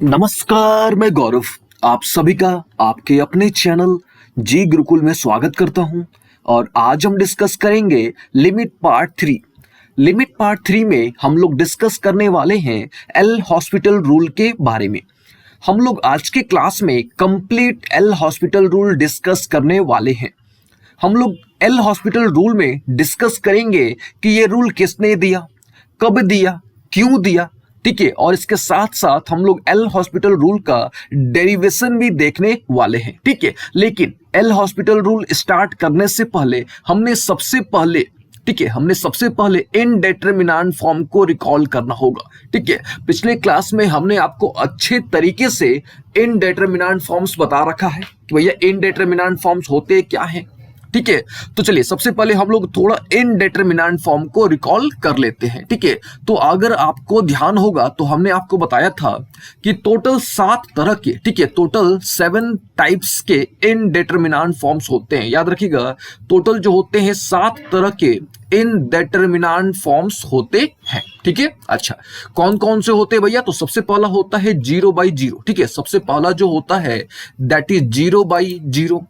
नमस्कार, मैं गौरव आप सभी का आपके अपने चैनल जी गुरुकुल में स्वागत करता हूं। और आज हम डिस्कस करेंगे लिमिट पार्ट 3। लिमिट पार्ट 3 में हम लोग डिस्कस करने वाले हैं एल हॉस्पिटल रूल के बारे में। हम लोग आज के क्लास में complete L hospital rule discuss करने वाले हैं। हम लोग एल हॉस्पिटल रूल में डिस्कस करेंगे कि ये रूल किसने दिया, कब दिया, क्यों दिया, ठीक है। और इसके साथ साथ हम लोग एल हॉस्पिटल रूल का डेरिवेशन भी देखने वाले हैं, ठीक है। लेकिन एल हॉस्पिटल रूल स्टार्ट करने से पहले हमने सबसे पहले इनडेटरमिनेंट फॉर्म को रिकॉल करना होगा, ठीक है। पिछले क्लास में हमने आपको अच्छे तरीके से इनडेटरमिनेंट फॉर्म्स बता रखा है कि भैया इनडेटरमिनेंट फॉर्म्स होते क्या हैं, ठीक है। तो चलिए सबसे पहले हम लोग थोड़ा इनडेटरमिनेंट फॉर्म को रिकॉल कर लेते हैं, ठीक है। तो अगर आपको ध्यान होगा तो हमने आपको बताया था कि टोटल 7 तरह के, ठीक है, टोटल 7 टाइप्स के इनडेटरमिनेंट फॉर्म्स होते हैं। याद रखिएगा, टोटल जो होते हैं 7 तरह के इनडेटरमिनेंट फॉर्म्स होते हैं, ठीक है। अच्छा, कौन कौन से होते हैं भैया? तो सबसे पहला होता है 0/0, ठीक है। सबसे पहला जो होता है दैट इज 0/0,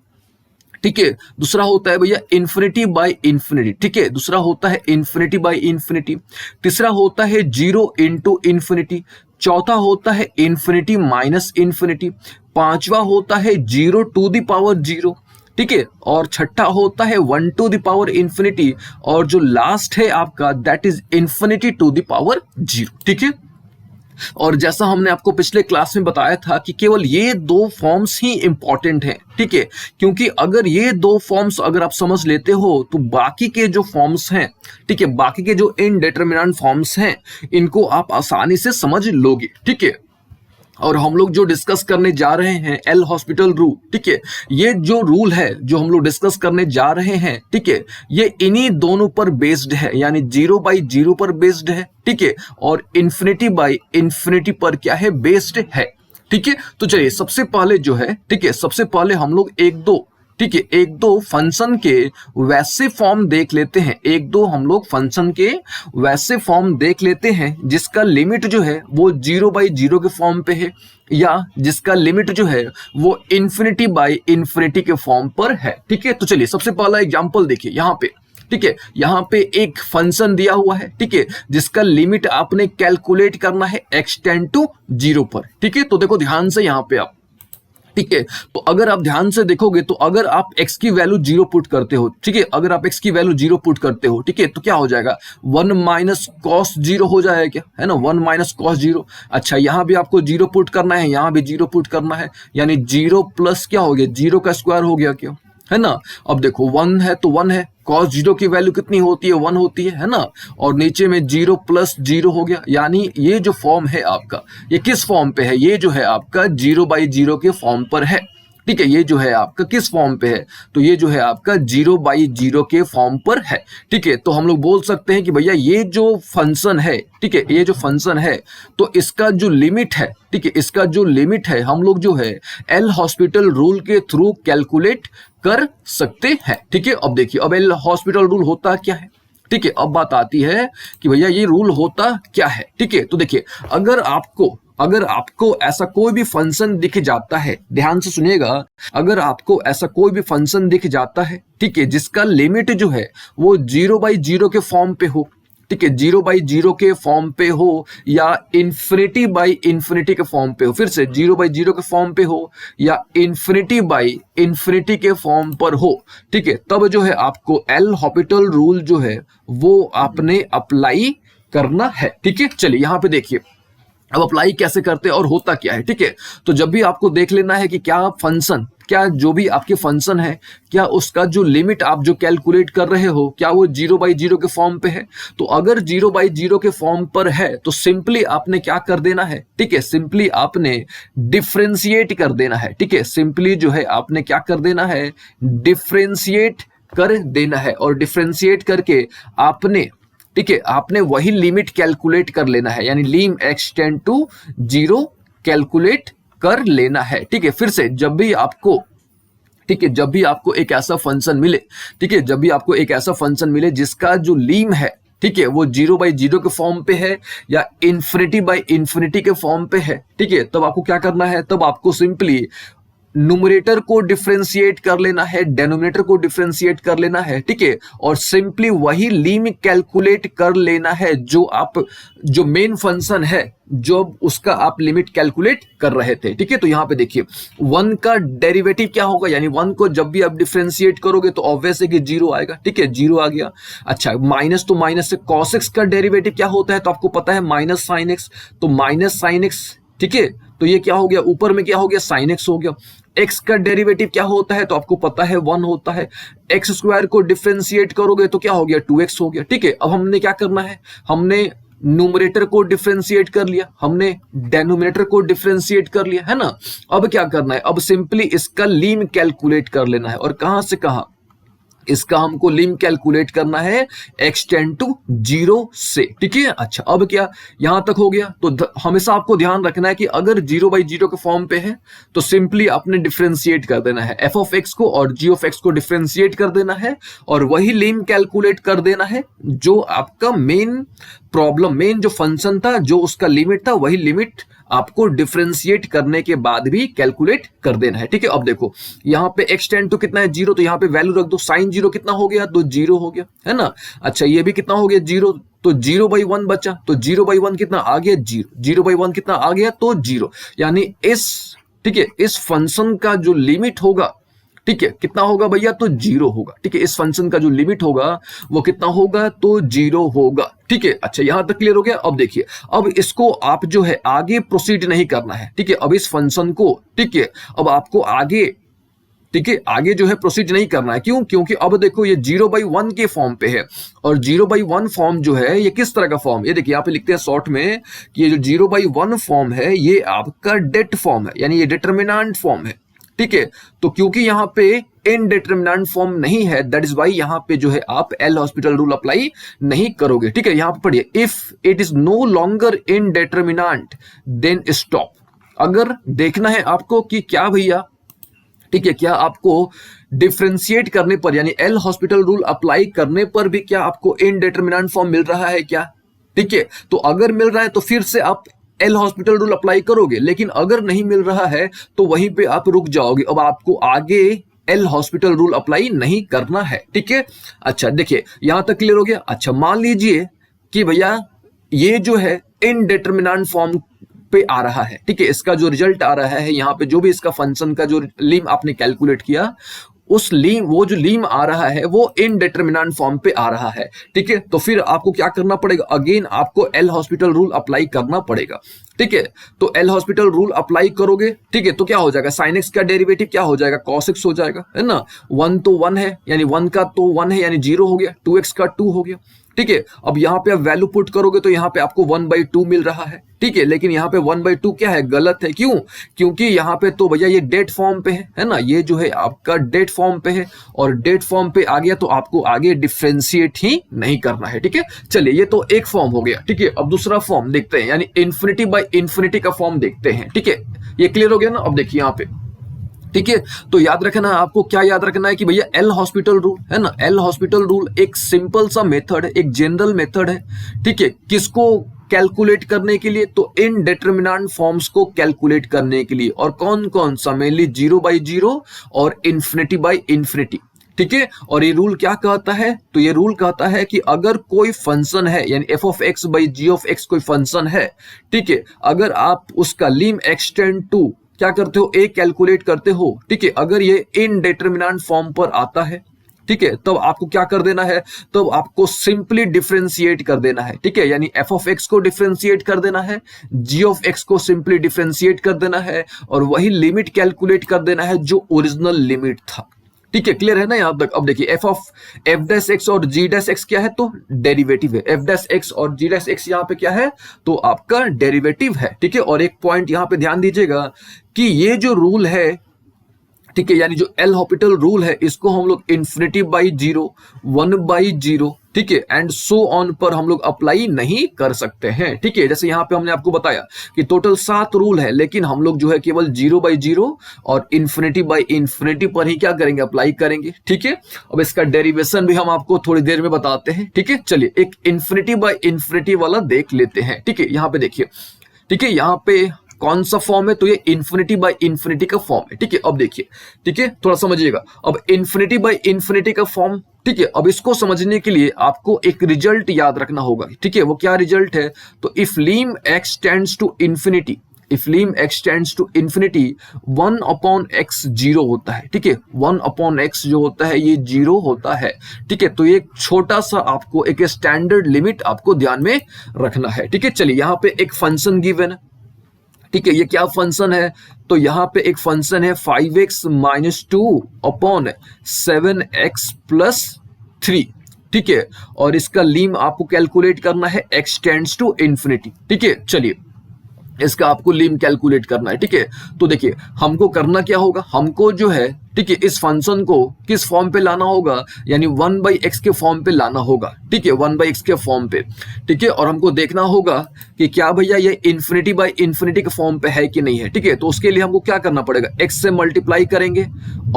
ठीक है। दूसरा होता है भैया इन्फिनिटी बाय इन्फिनिटी, ठीक है। दूसरा होता है इन्फिनिटी बाय इन्फिनिटी। तीसरा होता है 0 इंटू इन्फिनिटी। चौथा होता है इन्फिनिटी माइनस इन्फिनिटी। पांचवा होता है 0 टू द पावर 0, ठीक है। और छठा होता है 1 टू द पावर इन्फिनिटी। और जो लास्ट है आपका that is infinity to the power 0, ठीक है। और जैसा हमने आपको पिछले क्लास में बताया था कि केवल ये 2 फॉर्म्स ही इंपॉर्टेंट हैं, ठीक है। क्योंकि अगर ये 2 फॉर्म्स अगर आप समझ लेते हो तो बाकी के जो फॉर्म्स हैं, ठीक है, बाकी के जो इनडेटरमिनेंट फॉर्म्स हैं इनको आप आसानी से समझ लोगे, ठीक है। और हम लोग जो डिस्कस करने जा रहे हैं एल हॉस्पिटल रूल, ठीक है, ये जो रूल है जो हम लोग डिस्कस करने जा रहे हैं, ठीक है, ये इन्हीं दोनों पर बेस्ड है, यानी 0/0 पर बेस्ड है, ठीक है, और इन्फिनिटी बाय इन्फिनिटी पर क्या है, बेस्ड है, ठीक है। तो चलिए सबसे पहले जो है, ठीक है, सबसे पहले हम लोग एक दो फंक्शन के वैसे फॉर्म देख लेते हैं। एक दो हम लोग फंक्शन के वैसे फॉर्म देख लेते हैं जिसका लिमिट जो है वो 0/0 के फॉर्म पे है, या जिसका लिमिट जो है वो इन्फिनिटी बाय इन्फिनिटी के फॉर्म पर है, ठीक है। तो चलिए सबसे पहला एग्जांपल देखिए यहाँ पे, ठीक है। यहाँ पे एक फंक्शन दिया हुआ है, ठीक है, जिसका लिमिट आपने कैलकुलेट करना है x टेंड टू 0 पर, ठीक है। तो देखो ध्यान से यहाँ पे आप, ठीक है। तो अगर आप ध्यान से देखोगे तो अगर आप x की वैल्यू 0 पुट करते हो, ठीक है, अगर आप x की वैल्यू 0 पुट करते हो, ठीक है, तो क्या हो जाएगा, 1 माइनस कॉस 0 हो जाएगा, क्या है ना, 1 माइनस कॉस 0। अच्छा, यहां भी आपको 0 पुट करना है, यहां भी 0 पुट करना है, यानी 0 प्लस क्या हो गया, 0 का स्क्वायर हो गया, क्या है ना। अब देखो 1 है तो 1 है, cos 0 की वैल्यू कितनी होती है, 1 होती है ना। और नीचे में 0 प्लस 0 हो गया, यानी ये जो फॉर्म है आपका, ये किस फॉर्म पे है, ये जो है आपका 0/0 के फॉर्म पर है, ठीक है। ये जो है आपका किस फॉर्म पे है, तो ये जो है आपका 0/0 के फॉर्म पर है, ठीक है। तो हम लोग बोल सकते हैं कि भैया ये जो फंक्शन है, ठीक है, ये जो फंक्शन है तो इसका जो लिमिट है, ठीक है, इसका जो लिमिट है हम लोग जो है एल हॉस्पिटल रूल के थ्रू कैलकुलेट कर सकते हैं, ठीक है। अब देखिए, अब एल हॉस्पिटल रूल होता क्या है, ठीक है। अब बात आती है कि भैया ये रूल होता क्या है, ठीक है। तो देखिए, अगर आपको ऐसा कोई भी फंक्शन दिख जाता है, ध्यान से सुनिएगा, अगर आपको ऐसा कोई भी फंक्शन दिख जाता है, ठीक है, जिसका लिमिट जो है वो 0/0 के फॉर्म पे हो, ठीक है, 0/0 के फॉर्म पे हो या इन्फिनिटी बाय इन्फिनिटी के फॉर्म पे हो, फिर से 0/0 के फॉर्म पे हो या इन्फिनिटी बाय इन्फिनिटी के फॉर्म पर हो, ठीक है, तब जो है आपको एल हॉस्पिटल रूल जो है वो आपने अप्लाई करना है, ठीक है। चलिए यहाँ पे देखिए अब अप्लाई कैसे करते हैं और होता क्या है, ठीक है। तो जब भी आपको देख लेना है कि क्या जो भी आपके फंक्शन है, क्या उसका जो लिमिट आप जो कैलकुलेट कर रहे हो क्या वो 0/0 के फॉर्म पे है। तो अगर 0/0 के फॉर्म पर है तो सिंपली आपने क्या कर देना है, ठीक है, सिंपली आपने डिफरेंशिएट कर देना है, ठीक है। सिंपली जो है आपने क्या कर देना है, डिफरेंशिएट कर देना है, और डिफरेंशिएट करके आपने, ठीक है, आपने वही लिमिट कैलकुलेट कर लेना है, यानी lim x tend to 0 calculate कर लेना है, ठीक है। फिर से जब भी आपको, ठीक है, जब भी आपको एक ऐसा फंक्शन मिले, ठीक है, जब भी आपको एक ऐसा फंक्शन मिले जिसका जो लीम है, ठीक है, वो 0/0 के फॉर्म पे है या इन्फिनिटी/इन्फिनिटी के फॉर्म पे है, ठीक है, तब आपको क्या करना है, तब आपको सिंपली न्यूमरेटर को डिफरेंशिएट कर लेना है, डेनोमिनेटर को डिफरेंशिएट कर लेना है, ठीक है, और सिंपली वही लिमिट कैलकुलेट कर लेना है जो मेन फंक्शन है, जो उसका आप लिमिट कैलकुलेट कर रहे थे, ठीक है। तो यहां पे देखिए 1 का डेरिवेटिव क्या होगा, यानी 1 को जब भी आप डिफरेंशिएट करोगे तो ऑब्वियस है कि 0 आएगा, ठीक है, 0 आ गया। अच्छा, माइनस तो माइनस से cos x का डेरिवेटिव क्या होता है, तो आपको पता है माइनस साइन एक्स, तो माइनस साइन एक्स, ठीक है, तो ये क्या हो गया, ऊपर में क्या हो गया, साइन एक्स हो गया। x का डेरिवेटिव क्या होता है, तो आपको पता है 1 होता है। एक्स स्क्वायर को डिफरेंशिएट करोगे तो क्या हो गया, 2x हो गया, ठीक है। अब हमने क्या करना है, हमने न्यूमरेटर को डिफरेंशिएट कर लिया, हमने डेनोमिनेटर को डिफरेंशिएट कर लिया, है ना। अब क्या करना है, अब सिंपली इसका लिम कैलकुलेट कर लेना है, और कहां से कहां, इसका हमको लिम कैलकुलेट करना है x टेंड टू 0 से, ठीक है। अच्छा, अब क्या यहां तक हो गया, तो हमेशा आपको ध्यान रखना है कि अगर 0/0 के फॉर्म पे है तो सिंपली आपने डिफरेंशिएट कर देना है, f ऑफ x को और g ऑफ x को डिफरेंशिएट कर देना है, और वही लिम कैलकुलेट कर देना है जो आपका मेन जो फंक्शन था, जो उसका लिमिट था, वही लिमिट आपको डिफरेंशिएट करने के बाद भी कैलकुलेट कर देना है, ठीक है। अब देखो यहां पे x टेंड टू कितना है, 0, तो यहां पे वैल्यू रख दो, साइन 0 कितना हो गया, तो 0 हो गया, है ना। अच्छा, ये भी कितना हो गया, 0, तो 0/1 बचा, तो 0/1 कितना आ गया, 0, 0/1 कितना आ गया, तो 0, यानी ठीक है, इस फंक्शन का जो लिमिट होगा, ठीक है, कितना होगा भैया, तो 0 होगा, ठीक है। इस फंक्शन का जो लिमिट होगा वो कितना होगा, तो 0 होगा, ठीक है। अच्छा, यहां तक क्लियर हो गया। अब देखिए, अब इसको आप जो है आगे प्रोसीड नहीं करना है, ठीक है। अब इस फंक्शन को, ठीक है, अब आपको आगे, ठीक है, आगे जो है प्रोसीड नहीं करना है, क्यों, क्योंकि अब देखो ये 0/1 के फॉर्म पे है, और 0/1 फॉर्म जो है ये किस तरह का फॉर्म, ये देखिए यहाँ पे लिखते हैं शॉर्ट में कि ये जो 0/1 फॉर्म है ये आपका डेट फॉर्म है, यानी ये डिटरमिनेंट फॉर्म है, ठीक है। तो क्योंकि यहां पे इनडिटरमिनेंट फॉर्म नहीं है, दैट इज वाई यहां पे जो है आप एल हॉस्पिटल रूल अप्लाई नहीं करोगे, ठीक है। यहां पे पढ़िए, if it is no longer indeterminate then stop. अगर देखना है आपको कि क्या भैया, ठीक है, क्या आपको डिफरेंशिएट करने पर, यानी एल हॉस्पिटल रूल अप्लाई करने पर भी क्या आपको इनडिटरमिनेंट फॉर्म मिल रहा है क्या, ठीक है। तो अगर मिल रहा है तो फिर से आप एल हॉस्पिटल रूल अप्लाई करोगे, लेकिन अगर नहीं मिल रहा है तो वहीं पे आप रुक जाओगे, अब आपको आगे एल हॉस्पिटल रूल अप्लाई नहीं करना है, ठीक है। अच्छा, देखिए यहां तक क्लियर हो गया। अच्छा, मान लीजिए कि भैया ये जो है इनडिटरमिनेंट फॉर्म पे आ रहा है, ठीक है, इसका जो रिजल्ट आ रहा है यहाँ पे, जो भी इसका फंक्शन का जो लिम आपने कैलकुलेट किया, वो जो लीम आ रहा है वो इनडिटरमिनेंट फॉर्म पे आ रहा है, ठीक है। तो फिर आपको क्या करना पड़ेगा, अगेन आपको एल हॉस्पिटल रूल अप्लाई करना पड़ेगा, ठीक है। तो एल हॉस्पिटल रूल अप्लाई करोगे, ठीक है, तो क्या हो जाएगा, साइन एक्स का डेरिवेटिव क्या हो जाएगा, कॉस एक्स हो जाएगा, है ना। 1 तो 1 है, यानी 1 का तो 1 है, यानी 0 हो गया, 2x का 2 हो गया, ठीक है। अब यहां पे आप वैल्यू पुट करोगे तो यहां पे आपको 1/2 मिल रहा है, ठीक है, लेकिन यहां पे 1/2 क्या है, गलत है, क्यों, क्योंकि यहां पे तो भैया ये डेट फॉर्म पे है ना, ये जो है आपका डेट फॉर्म पे है, और डेट फॉर्म पे आ गया तो आपको आगे डिफरेंशिएट ही नहीं करना है, ठीक है। चलिए, ये तो एक फॉर्म हो गया, ठीक है। अब दूसरा फॉर्म देखते हैं, यानी इन्फिनिटी/इन्फिनिटी का फॉर्म देखते हैं, ठीक है। ये क्लियर हो गया ना। अब देखिए यहाँ पे, ठीक है, तो याद रखना है आपको, क्या याद रखना है कि भैया एल हॉस्पिटल रूल है ना, एल हॉस्पिटल रूल एक सिंपल सा मेथड है, एक जनरल मेथड है, ठीक है, किसको कैलकुलेट करने के लिए, तो इनडिटरमिनेंट फॉर्म्स को कैलकुलेट करने के लिए, और कौन कौन सा, मेनली 0/0 और इन्फिनिटी/इन्फिनिटी, ठीक है। और ये रूल क्या कहता है, तो ये रूल कहता है कि अगर कोई फंक्शन है, यानी f of x by g of x कोई फंक्शन है, ठीक है, अगर आप उसका लिम एक्सटेंड टू क्या करते हो, a कैलकुलेट करते हो, ठीक है, अगर ये इनडिटरमिनेंट फॉर्म पर आता है, ठीक है, तब आपको क्या कर देना है, तब आपको सिंपली डिफरेंशिएट कर देना है, ठीक है, यानी f ऑफ x को डिफरेंशिएट कर देना है, g ऑफ x को सिंपली डिफरेंशिएट कर देना है, और वही लिमिट कैलकुलेट कर देना है जो ओरिजिनल लिमिट था, ठीक है। क्लियर है ना यहां तक। अब देखिए f डैश एक्स और g डैश एक्स क्या है, तो डेरिवेटिव है, f डैश एक्स और g डैश एक्स यहां पे क्या है, तो आपका डेरिवेटिव है, ठीक है। और एक पॉइंट यहां पे ध्यान दीजिएगा कि ये जो रूल है, ठीक है, यानी जो एल हॉपिटल रूल है इसको हम लोग इन्फिनिटी बाई जीरो, 1/0, ठीक है, एंड सो ऑन पर हम लोग अप्लाई नहीं कर सकते हैं। ठीक है, जैसे यहाँ पे हमने आपको बताया कि टोटल 7 रूल है, लेकिन हम लोग जो है केवल 0/0 और इन्फिनिटी बाई इन्फिनिटी पर ही क्या करेंगे, अप्लाई करेंगे। ठीक है, अब इसका डेरिवेशन भी हम आपको थोड़ी देर में बताते हैं। ठीक है, चलिए एक इन्फिनिटी बाई इन्फिनिटी वाला देख लेते हैं। ठीक है, यहाँ पे देखिए, ठीक है, यहाँ पे कौन सा फॉर्म है, तो ये इन्फिनिटी बाई इन्फिनिटी का फॉर्म है। ठीक है, अब देखिए, ठीक है, थोड़ा समझिएगा। अब इन्फिनिटी बाई इन्फिनिटी का फॉर्म, ठीक है, अब इसको समझने के लिए आपको एक रिजल्ट याद रखना होगा। ठीक है, वो क्या रिजल्ट है, तो if lim x tends to infinity, if lim x tends to infinity 1/x 0 होता है। ठीक है, 1/x जो होता है ये 0 होता है। ठीक है, तो ये छोटा सा आपको एक स्टैंडर्ड लिमिट आपको ध्यान में रखना है। ठीक है, चलिए यहाँ पे एक फंक्शन गिवन है। ठीक है, ये क्या फंक्शन है, तो यहाँ पे एक फंक्शन है 5x - 2/7x+3। ठीक है, और इसका लीम आपको कैलकुलेट करना है x टेंड्स टू इन्फिनिटी। ठीक है, चलिए इसका आपको लीम कैलकुलेट करना है। ठीक है, तो देखिए हमको करना क्या होगा, हमको जो है, ठीक है, इस फंक्शन को किस फॉर्म पे लाना होगा, यानी 1/x के फॉर्म पे लाना होगा। ठीक है, 1/x के फॉर्म पे। ठीक है, और हमको देखना होगा कि क्या भैया ये इन्फिनिटी बाई इन्फिनिटी के फॉर्म पे है कि नहीं है। ठीक है, तो उसके लिए हमको क्या करना पड़ेगा, x से मल्टीप्लाई करेंगे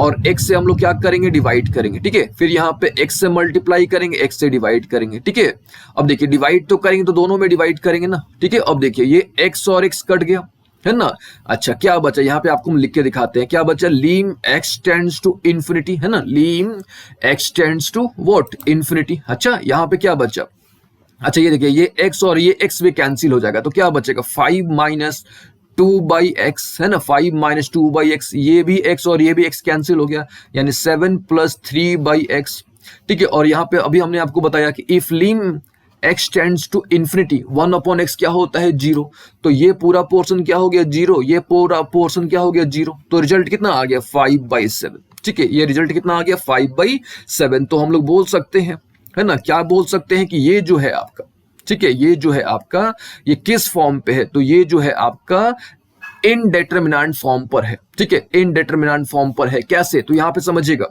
और x से हम लोग क्या करेंगे, डिवाइड करेंगे। ठीक है, फिर यहाँ पे x से मल्टीप्लाई करेंगे, x से डिवाइड करेंगे। ठीक है, अब देखिए डिवाइड तो करेंगे तो दोनों में डिवाइड करेंगे ना। ठीक है, अब देखिए ये x और x कट गया है ना। अच्छा, क्या बचा, यहाँ पे आपको हम लिख के दिखाते हैं क्या बचा, लीम x टेंड्स टू इन्फिनिटी, है ना, lim x tends to what, infinity. अच्छा, यहाँ पे क्या बचा, अच्छा ये देखिए ये x और ये x भी कैंसिल हो जाएगा, तो क्या बचेगा 5 - 2/x, है ना, 5 - 2/x, ये भी x और ये भी x कैंसिल हो गया, यानी 7 + 3/x। ठीक है, और यहाँ पे अभी हमने आपको बताया कि इफ लीम x tends to infinity 1/x क्या होता है, 0, तो ये पूरा पोर्शन क्या हो गया 0, ये पूरा पोर्शन क्या हो गया 0, तो रिजल्ट कितना आ गया 5/7। ठीक है, ये रिजल्ट कितना आ गया 5/7। तो हम लोग बोल सकते हैं, है ना, क्या बोल सकते हैं कि ये जो है आपका, ठीक है, ये जो है आपका, ये किस फॉर्म पे है, तो ये जो है आपका इनडेटरमिनेंट फॉर्म पर है। ठीक है, इनडेटरमिनेंट फॉर्म पर है। कैसे, तो यहां पे समझिएगा।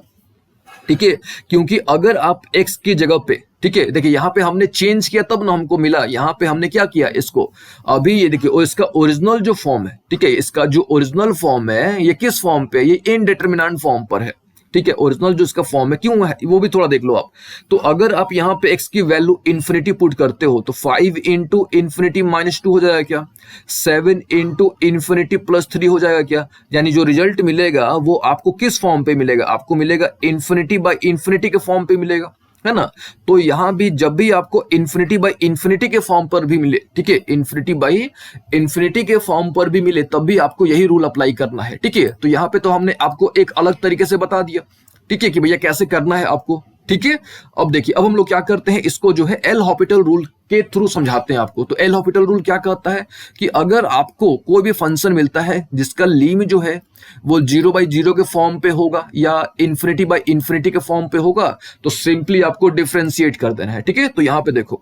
ठीक है, क्योंकि अगर आप x की जगह पे, ठीक है, देखिए यहाँ पे हमने चेंज किया तब ना हमको मिला, यहाँ पे हमने क्या किया, इसको अभी ये देखिए, और इसका ओरिजिनल जो फॉर्म है, ठीक है, इसका जो ओरिजिनल फॉर्म है ये किस फॉर्म पे है, ये इनडिटरमिनेंट फॉर्म पर है। ठीक है, ओरिजिनल जो इसका फॉर्म है क्यों है वो भी थोड़ा देख लो आप। तो अगर आप यहाँ पे x की वैल्यू इन्फिनिटी पुट करते हो तो 5 × इन्फिनिटी -2 हो जाएगा क्या, 7 × इन्फिनिटी +3 हो जाएगा क्या, यानी जो रिजल्ट मिलेगा वो आपको किस फॉर्म पे मिलेगा, आपको मिलेगा इन्फिनिटी बाई इन्फिनिटी के फॉर्म पे मिलेगा, है ना। तो यहां भी जब भी आपको इन्फिनिटी बाई इन्फिनिटी के फॉर्म पर भी मिले, ठीक है, इन्फिनिटी बाई इन्फिनिटी के फॉर्म पर भी मिले, तब भी आपको यही रूल अप्लाई करना है। ठीक है, तो यहां पे तो हमने आपको एक अलग तरीके से बता दिया, ठीक है, कि भैया कैसे करना है आपको। ठीक है, अब देखिए, अब हम लोग क्या करते हैं, इसको जो है एल हॉपिटल रूल के थ्रू समझाते हैं आपको। तो एल हॉपिटल रूल क्या कहता है कि अगर आपको कोई भी फंक्शन मिलता है जिसका लीम जो है वो 0/0 के फॉर्म पे होगा या इन्फिनिटी बाई इन्फिनिटी के फॉर्म पे होगा, तो सिंपली आपको डिफरेंशिएट कर देना है। ठीक है, तो यहाँ पे देखो,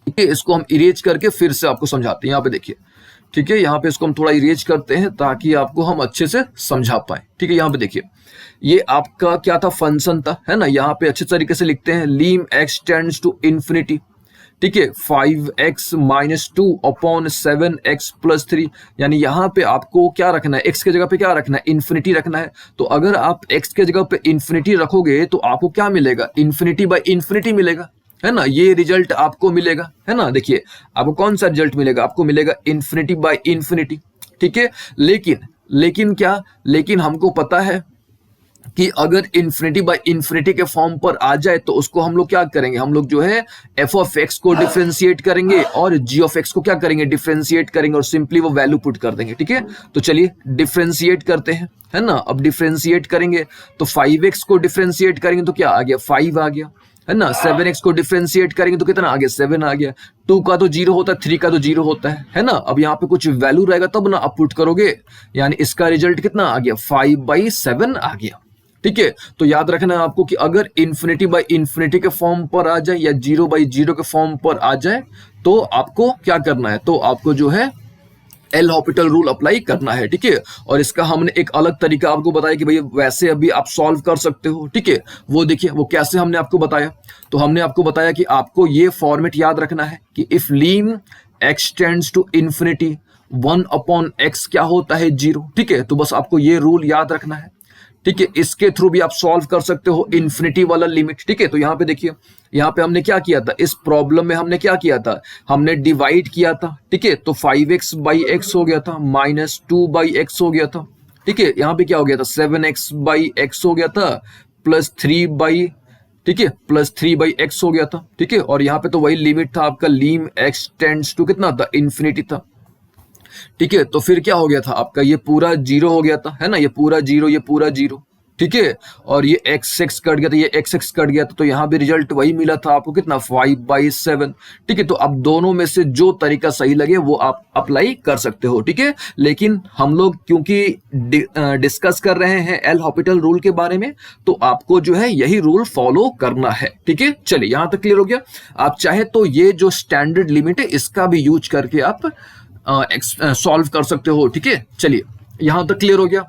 ठीक है, इसको हम इरेज करके फिर से आपको समझाते हैं। यहाँ पे देखिए, ठीक है, यहाँ पे इसको हम थोड़ा इरेज करते हैं ताकि आपको हम अच्छे से समझा पाए। ठीक है, यहाँ पे देखिए, ये आपका क्या था, फंक्शन था, है ना। यहाँ पे अच्छे तरीके से लिखते हैं, लीम x टेंड्स टू इन्फिनिटी, ठीक है, 5x - 2/7x+3, यानी यहाँ पे आपको क्या रखना है, x के जगह पे क्या रखना है, इन्फिनिटी रखना है। तो अगर आप x के जगह पे इन्फिनिटी रखोगे तो आपको क्या मिलेगा, इन्फिनिटी बाई इन्फिनिटी मिलेगा, है ना, ये रिजल्ट आपको मिलेगा, है ना। देखिए आपको कौन सा रिजल्ट मिलेगा, आपको मिलेगा इन्फिनिटी बाई इन्फिनिटी। ठीक है, लेकिन क्या, लेकिन हमको पता है कि अगर इन्फिनिटी बाई इन्फिनिटी के फॉर्म पर आ जाए तो उसको हम लोग क्या करेंगे, हम लोग जो है f(x) को डिफरेंशिएट करेंगे और g(x) को क्या करेंगे, डिफरेंशिएट करेंगे और सिंपली वो वैल्यू पुट कर देंगे। ठीक है, तो चलिए डिफरेंशिएट करते हैं, है ना। अब डिफरेंशिएट करेंगे तो 5x को डिफरेंशिएट करेंगे तो क्या आ गया, 5 आ गया, है ना। 7x को डिफरेंशिएट करेंगे तो कितना आ गया, 7 आ गया। 2 का तो 0 होता है, 3 का तो 0 होता है ना। अब यहाँ पे कुछ वैल्यू रहेगा तब ना आप पुट करोगे, यानी इसका रिजल्ट कितना आ गया, 5/7 आ गया। ठीक है, तो याद रखना है आपको कि अगर इन्फिनिटी बाई इन्फिनिटी के फॉर्म पर आ जाए या 0/0 के फॉर्म पर आ जाए तो आपको क्या करना है, तो आपको जो है एल हॉपिटल रूल अप्लाई करना है, ठीक है। और इसका हमने एक अलग तरीका आपको बताया कि भाई वैसे अभी आप सॉल्व कर सकते हो, ठीक है। वो देखिए वो कैसे हमने आपको बताया। तो हमने आपको बताया कि आपको ये फॉर्मेट याद रखना है कि if lim x tends to infinity 1/x क्या होता है 0, ठीक है। तो बस आपको ये रूल याद रखना है, ठीक है। इसके थ्रू भी आप सॉल्व कर सकते हो इन्फिनिटी वाला लिमिट, ठीक है। तो यहाँ पे देखिए, यहाँ पे हमने क्या किया था, इस प्रॉब्लम में हमने क्या किया था, हमने डिवाइड किया था, ठीक है। तो 5x/x हो गया था, -2/x हो गया था, ठीक है। यहाँ पे क्या हो गया था, 7x/x हो गया था, ठीक है, +3/x हो गया था, ठीक है। और यहाँ पे तो वही लिमिट था आपका, लीम x टेंड्स टू कितना था, इन्फिनिटी था, ठीक है। तो फिर क्या हो गया था आपका, ये पूरा 0 हो गया था, है ना, ये पूरा 0, ये पूरा 0, ठीक है। और ये x कट गया था, ये x कट गया था, तो यहाँ भी रिजल्ट वही मिला था आपको, कितना, 5/7, ठीक है। तो अब दोनों में से जो तरीका सही लगे वो आप अप्लाई कर सकते हो, ठीक है। लेकिन हम लोग क्योंकि डिस्कस कर रहे हैं एल हॉपिटल रूल के बारे में, तो आपको जो है यही रूल फॉलो करना है, ठीक है। चलिए यहां तक क्लियर हो गया। आप चाहे तो ये जो स्टैंडर्ड लिमिट है इसका भी यूज करके आप सॉल्व कर सकते हो, ठीक है। चलिए यहां तक क्लियर हो गया।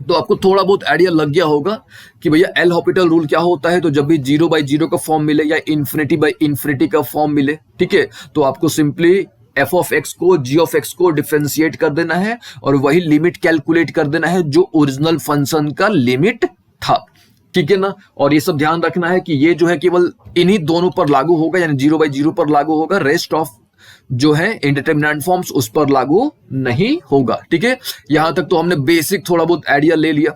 तो आपको थोड़ा बहुत आइडिया लग गया होगा कि भैया एल हॉपिटल रूल क्या होता है। तो जब भी 0/0 का फॉर्म मिले या इन्फिनिटी का फॉर्म मिले, ठीक है, तो आपको सिंपली f(x) को g(x) को डिफरेंशिएट कर देना है और वही लिमिट कैलकुलेट कर देना है जो ओरिजिनल फंक्शन का लिमिट था, ठीक है ना। और ये सब ध्यान रखना है कि ये जो है केवल इन्हीं दोनों पर लागू होगा, यानी 0/0 पर लागू होगा, रेस्ट ऑफ जो है इंडिटरमिनेंट फॉर्म्स उस पर लागू नहीं होगा, ठीक है। यहां तक तो हमने बेसिक थोड़ा बहुत आइडिया ले लिया,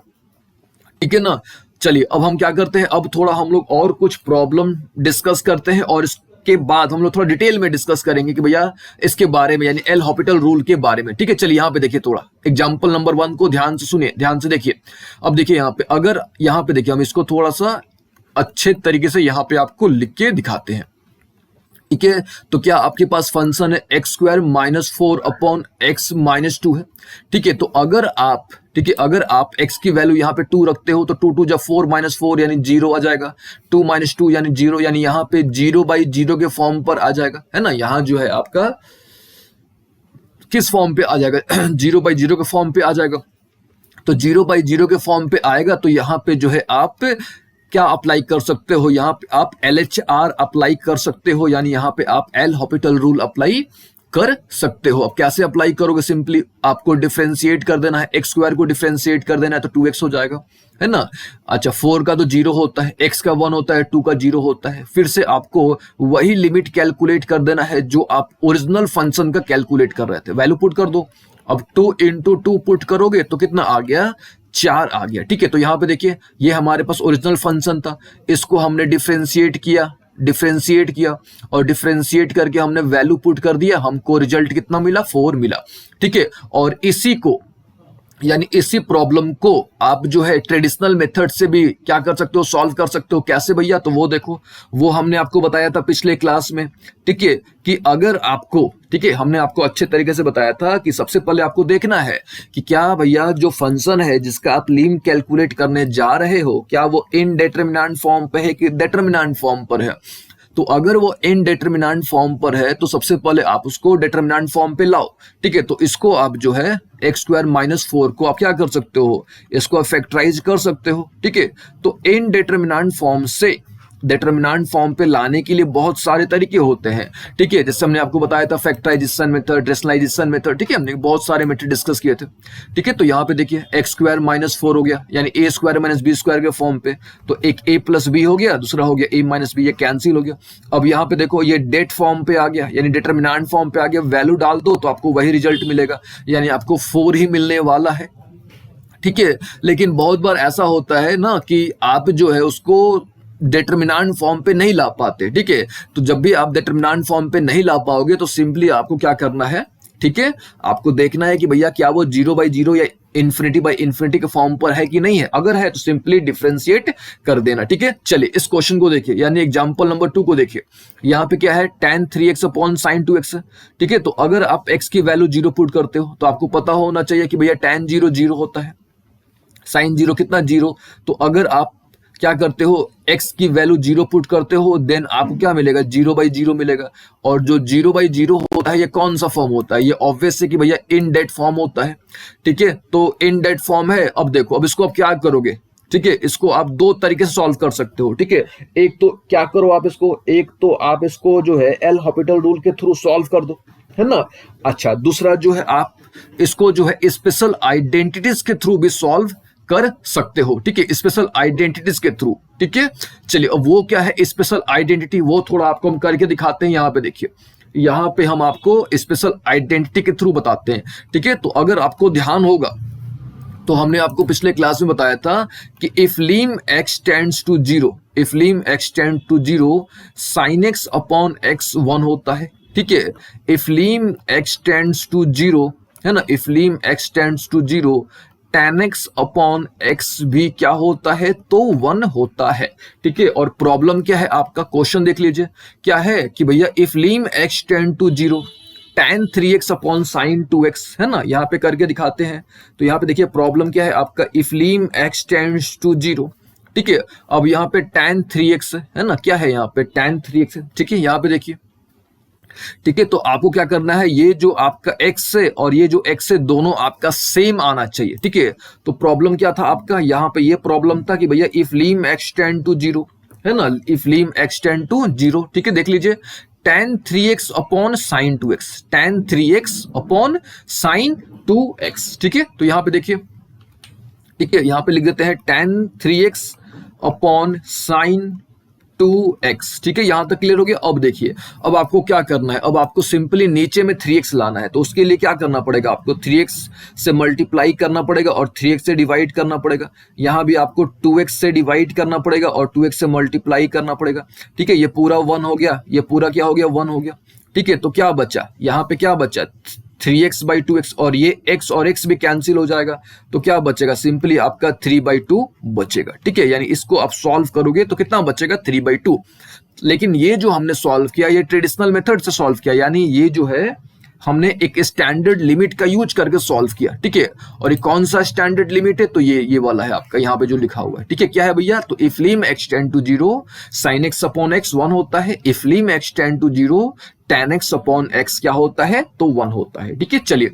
ठीक है ना। चलिए अब हम क्या करते हैं, अब थोड़ा हम लोग और कुछ प्रॉब्लम डिस्कस करते हैं और इसके बाद हम लोग थोड़ा डिटेल में डिस्कस करेंगे कि भैया इसके बारे में, यानी एल हॉपिटल रूल के बारे में, ठीक है। चलिए यहाँ पे देखिए, थोड़ा एग्जांपल नंबर 1 को ध्यान से सुनिए, ध्यान से देखिए। अब देखिए यहाँ पे, अगर यहाँ पे देखिए हम इसको थोड़ा सा अच्छे तरीके से यहाँ पे आपको लिख के दिखाते हैं, ठीक है। तो क्या आपके पास फंक्शन है x² -4/x-2 है, ठीक है। तो अगर आप, ठीक है, अगर आप x की वैल्यू यहाँ पे 2 रखते हो तो 2 जब 4 - 4 यानी 0 आ जाएगा, 2 - 2 यानी 0, यानी यहाँ पे 0/0 के फॉर्म पर आ जाएगा, है ना। यहाँ जो है आपका किस फॉर्म पे आ जाएगा 0/0 के फॉर्म पे आ जाएगा। तो 0/0 के फॉर्म पे आएगा तो यहाँ पे जो है आप क्या अप्लाई कर सकते हो, यहाँ पे आप LHR अप्लाई कर सकते हो, यानी यहाँ पे आप एल हॉपिटल रूल अप्लाई कर सकते हो। अब कैसे अप्लाई करोगे, सिंपली आपको डिफरेंशिएट कर देना है, x² को डिफरेंशिएट कर देना है तो 2x हो जाएगा, है ना। अच्छा 4 का तो 0 होता है, x का 1 होता है, 2 का 0 होता है। फिर से आपको वही लिमिट कैलकुलेट कर देना है जो आप ओरिजिनल फंक्शन का कैलकुलेट कर रहे थे, वैल्यू पुट कर दो। अब 2 × 2 पुट करोगे तो कितना आ गया, 4 आ गया, ठीक है। तो यहाँ पे देखिए ये हमारे पास ओरिजिनल फंक्शन था, इसको हमने डिफरेंशिएट किया और डिफरेंशिएट करके हमने वैल्यू पुट कर दिया, हमको रिजल्ट कितना मिला, 4 मिला, ठीक है। और इसी को, यानी इसी प्रॉब्लम को आप जो है ट्रेडिशनल मेथड से भी क्या कर सकते हो, सॉल्व कर सकते हो। कैसे भैया, तो वो देखो, वो हमने आपको बताया था पिछले क्लास में, ठीक है, कि अगर आपको, ठीक है, हमने आपको अच्छे तरीके से बताया था कि सबसे पहले आपको देखना है कि क्या भैया जो फंक्शन है जिसका आप लीम कैलकुलेट करने जा रहे हो, क्या वो इनडेटरमिनेंट फॉर्म पे है कि डेटरमिनेंट फॉर्म पर है। तो अगर वो इनडेटरमिनेंट फॉर्म पर है तो सबसे पहले आप उसको डेटरमिनेंट फॉर्म पे लाओ, ठीक है। तो इसको आप जो है x² - 4 को आप क्या कर सकते हो, इसको फैक्टराइज कर सकते हो, ठीक है। तो इनडेटरमिनेंट फॉर्म से डेटरमिनेंट फॉर्म पे लाने के लिए बहुत सारे तरीके होते हैं, ठीक है। जैसे हमने आपको बताया था फैक्टराइजेशन मेथड, रेशनलाइजेशन मेथड, ठीक है, हमने बहुत सारे मेथड डिस्कस किए थे, ठीक है। तो यहाँ पे देखिए x² - 4 हो गया, यानी a² - b² के फॉर्म पे, तो एक a + b हो गया, दूसरा हो गया a - b, ये कैंसिल हो गया। अब यहाँ पे देखो ये डेट फॉर्म पे आ गया, यानी डेटरमिनेंट फॉर्म पे आ गया, वैल्यू डाल दो तो आपको वही रिजल्ट मिलेगा, यानी आपको 4 ही मिलने वाला है, ठीक है। लेकिन बहुत बार ऐसा होता है ना कि आप जो है उसको डेटरमिनेंट फॉर्म पे नहीं ला पाते, ठीक है। तो जब भी आप डेटरमिनेंट फॉर्म पे नहीं ला पाओगे तो सिंपली आपको क्या करना है, ठीक है, आपको देखना है कि भैया क्या वो 0/0 या इन्फिनिटी के फॉर्म पर है कि नहीं है। अगर है तो सिंपली डिफरेंशिएट कर देना, ठीक है। चलिए इस क्वेश्चन को देखिए, यानी एग्जांपल नंबर 2 को देखिए। यहाँ पे क्या है, tan 3x/sin 2x, ठीक है। तो अगर आप x की वैल्यू 0 पुट करते हो तो आपको पता होना चाहिए कि भैया tan 0 0 होता है, sin 0 कितना 0। तो अगर आप क्या करते हो, x की वैल्यू 0 पुट करते हो, देन आपको क्या मिलेगा, 0/0 मिलेगा। और जो 0/0 होता है ये कौन सा फॉर्म होता है, ये ऑब्वियस है कि भैया इन डेट फॉर्म होता है। ठीक है, तो इन डेट फॉर्म है। अब देखो, अब इसको आप क्या करोगे, ठीक है, इसको आप दो तरीके से सॉल्व कर सकते हो। ठीक है, एक तो क्या करो आप इसको, एक तो आप इसको जो है एल हॉपिटल रूल के थ्रू सॉल्व कर दो, है ना। अच्छा, दूसरा जो है आप इसको जो है स्पेशल आइडेंटिटीज के थ्रू भी सॉल्व कर सकते हो। ठीक है, स्पेशल आइडेंटिटीज के थ्रू। ठीक है, चलिए, अब वो क्या है स्पेशल आइडेंटिटी, वो थोड़ा आपको हम करके दिखाते हैं। यहाँ पे देखिए, यहाँ पे हम आपको स्पेशल आइडेंटिटी के थ्रू बताते हैं। ठीक है, तो अगर आपको ध्यान होगा तो हमने आपको पिछले क्लास में बताया था कि if lim x tends to zero, if lim x tend to zero, sine x upon x 1 होता है। ठीक है, if lim x tends to zero, है ना, if lim x tends to zero, tan x upon x भी क्या होता है, तो 1 होता है। ठीक है, और प्रॉब्लम क्या है आपका, क्वेश्चन देख लीजिए क्या है कि भैया if lim x tend to zero, tan 3x upon sine 2x, है ना, यहाँ पे करके दिखाते हैं। तो यहाँ पे देखिए प्रॉब्लम क्या है आपका, इफ लीम x टेंड्स टू जीरो। ठीक है, अब यहाँ पे tan 3x है ना, क्या है यहाँ पे tan 3x। ठीक है, यहाँ पे देखिए, ठीक है, तो आपको क्या करना है, ये जो आपका x है और ये जो x है दोनों आपका सेम आना चाहिए। ठीक है, तो प्रॉब्लम क्या था आपका, यहाँ पे ये प्रॉब्लम था कि भैया इफ लीम x टेंड टू जीरो, है ना, इफ लीम x टेंड टू जीरो। ठीक है, देख लीजिए tan 3x upon sine 2x, tan 3x upon sine 2x। ठीक है, तो यहाँ पे देखिए, ठीक है, यहाँ पे लिख देते हैं tan 3x upon sine 2x। ठीक है, यहां तक क्लियर हो गया। अब देखिए, अब आपको क्या करना है, अब आपको सिंपली नीचे में 3x लाना है। तो उसके लिए क्या करना पड़ेगा, आपको 3x से मल्टीप्लाई करना पड़ेगा और 3x से डिवाइड करना पड़ेगा। यहां भी आपको 2x से डिवाइड करना पड़ेगा और 2x से मल्टीप्लाई करना पड़ेगा। ठीक है, ये पूरा 1 हो गया, ये पूरा क्या हो गया, 1 हो गया। ठीक है, तो क्या बचा, यहाँ पे क्या बचा, 3x/2x, और ये x और x भी कैंसिल हो जाएगा। तो क्या बचेगा, सिंपली आपका 3/2 बचेगा। ठीक है, यानी इसको आप सॉल्व करोगे तो कितना बचेगा, 3/2। लेकिन ये जो हमने सॉल्व किया, ये ट्रेडिशनल मेथड से सॉल्व किया, यानी ये जो है हमने एक स्टैंडर्ड लिमिट का यूज करके सॉल्व किया। ठीक है, और ये कौन सा स्टैंडर्ड लिमिट है, तो ये वाला है आपका, यहाँ पे जो लिखा हुआ है। ठीक है, क्या है भैया, तो if lim x tend to zero, sine x upon x 1 होता है। If lim x tend to zero, tan x upon x क्या होता है, तो 1 होता है। ठीक है, चलिए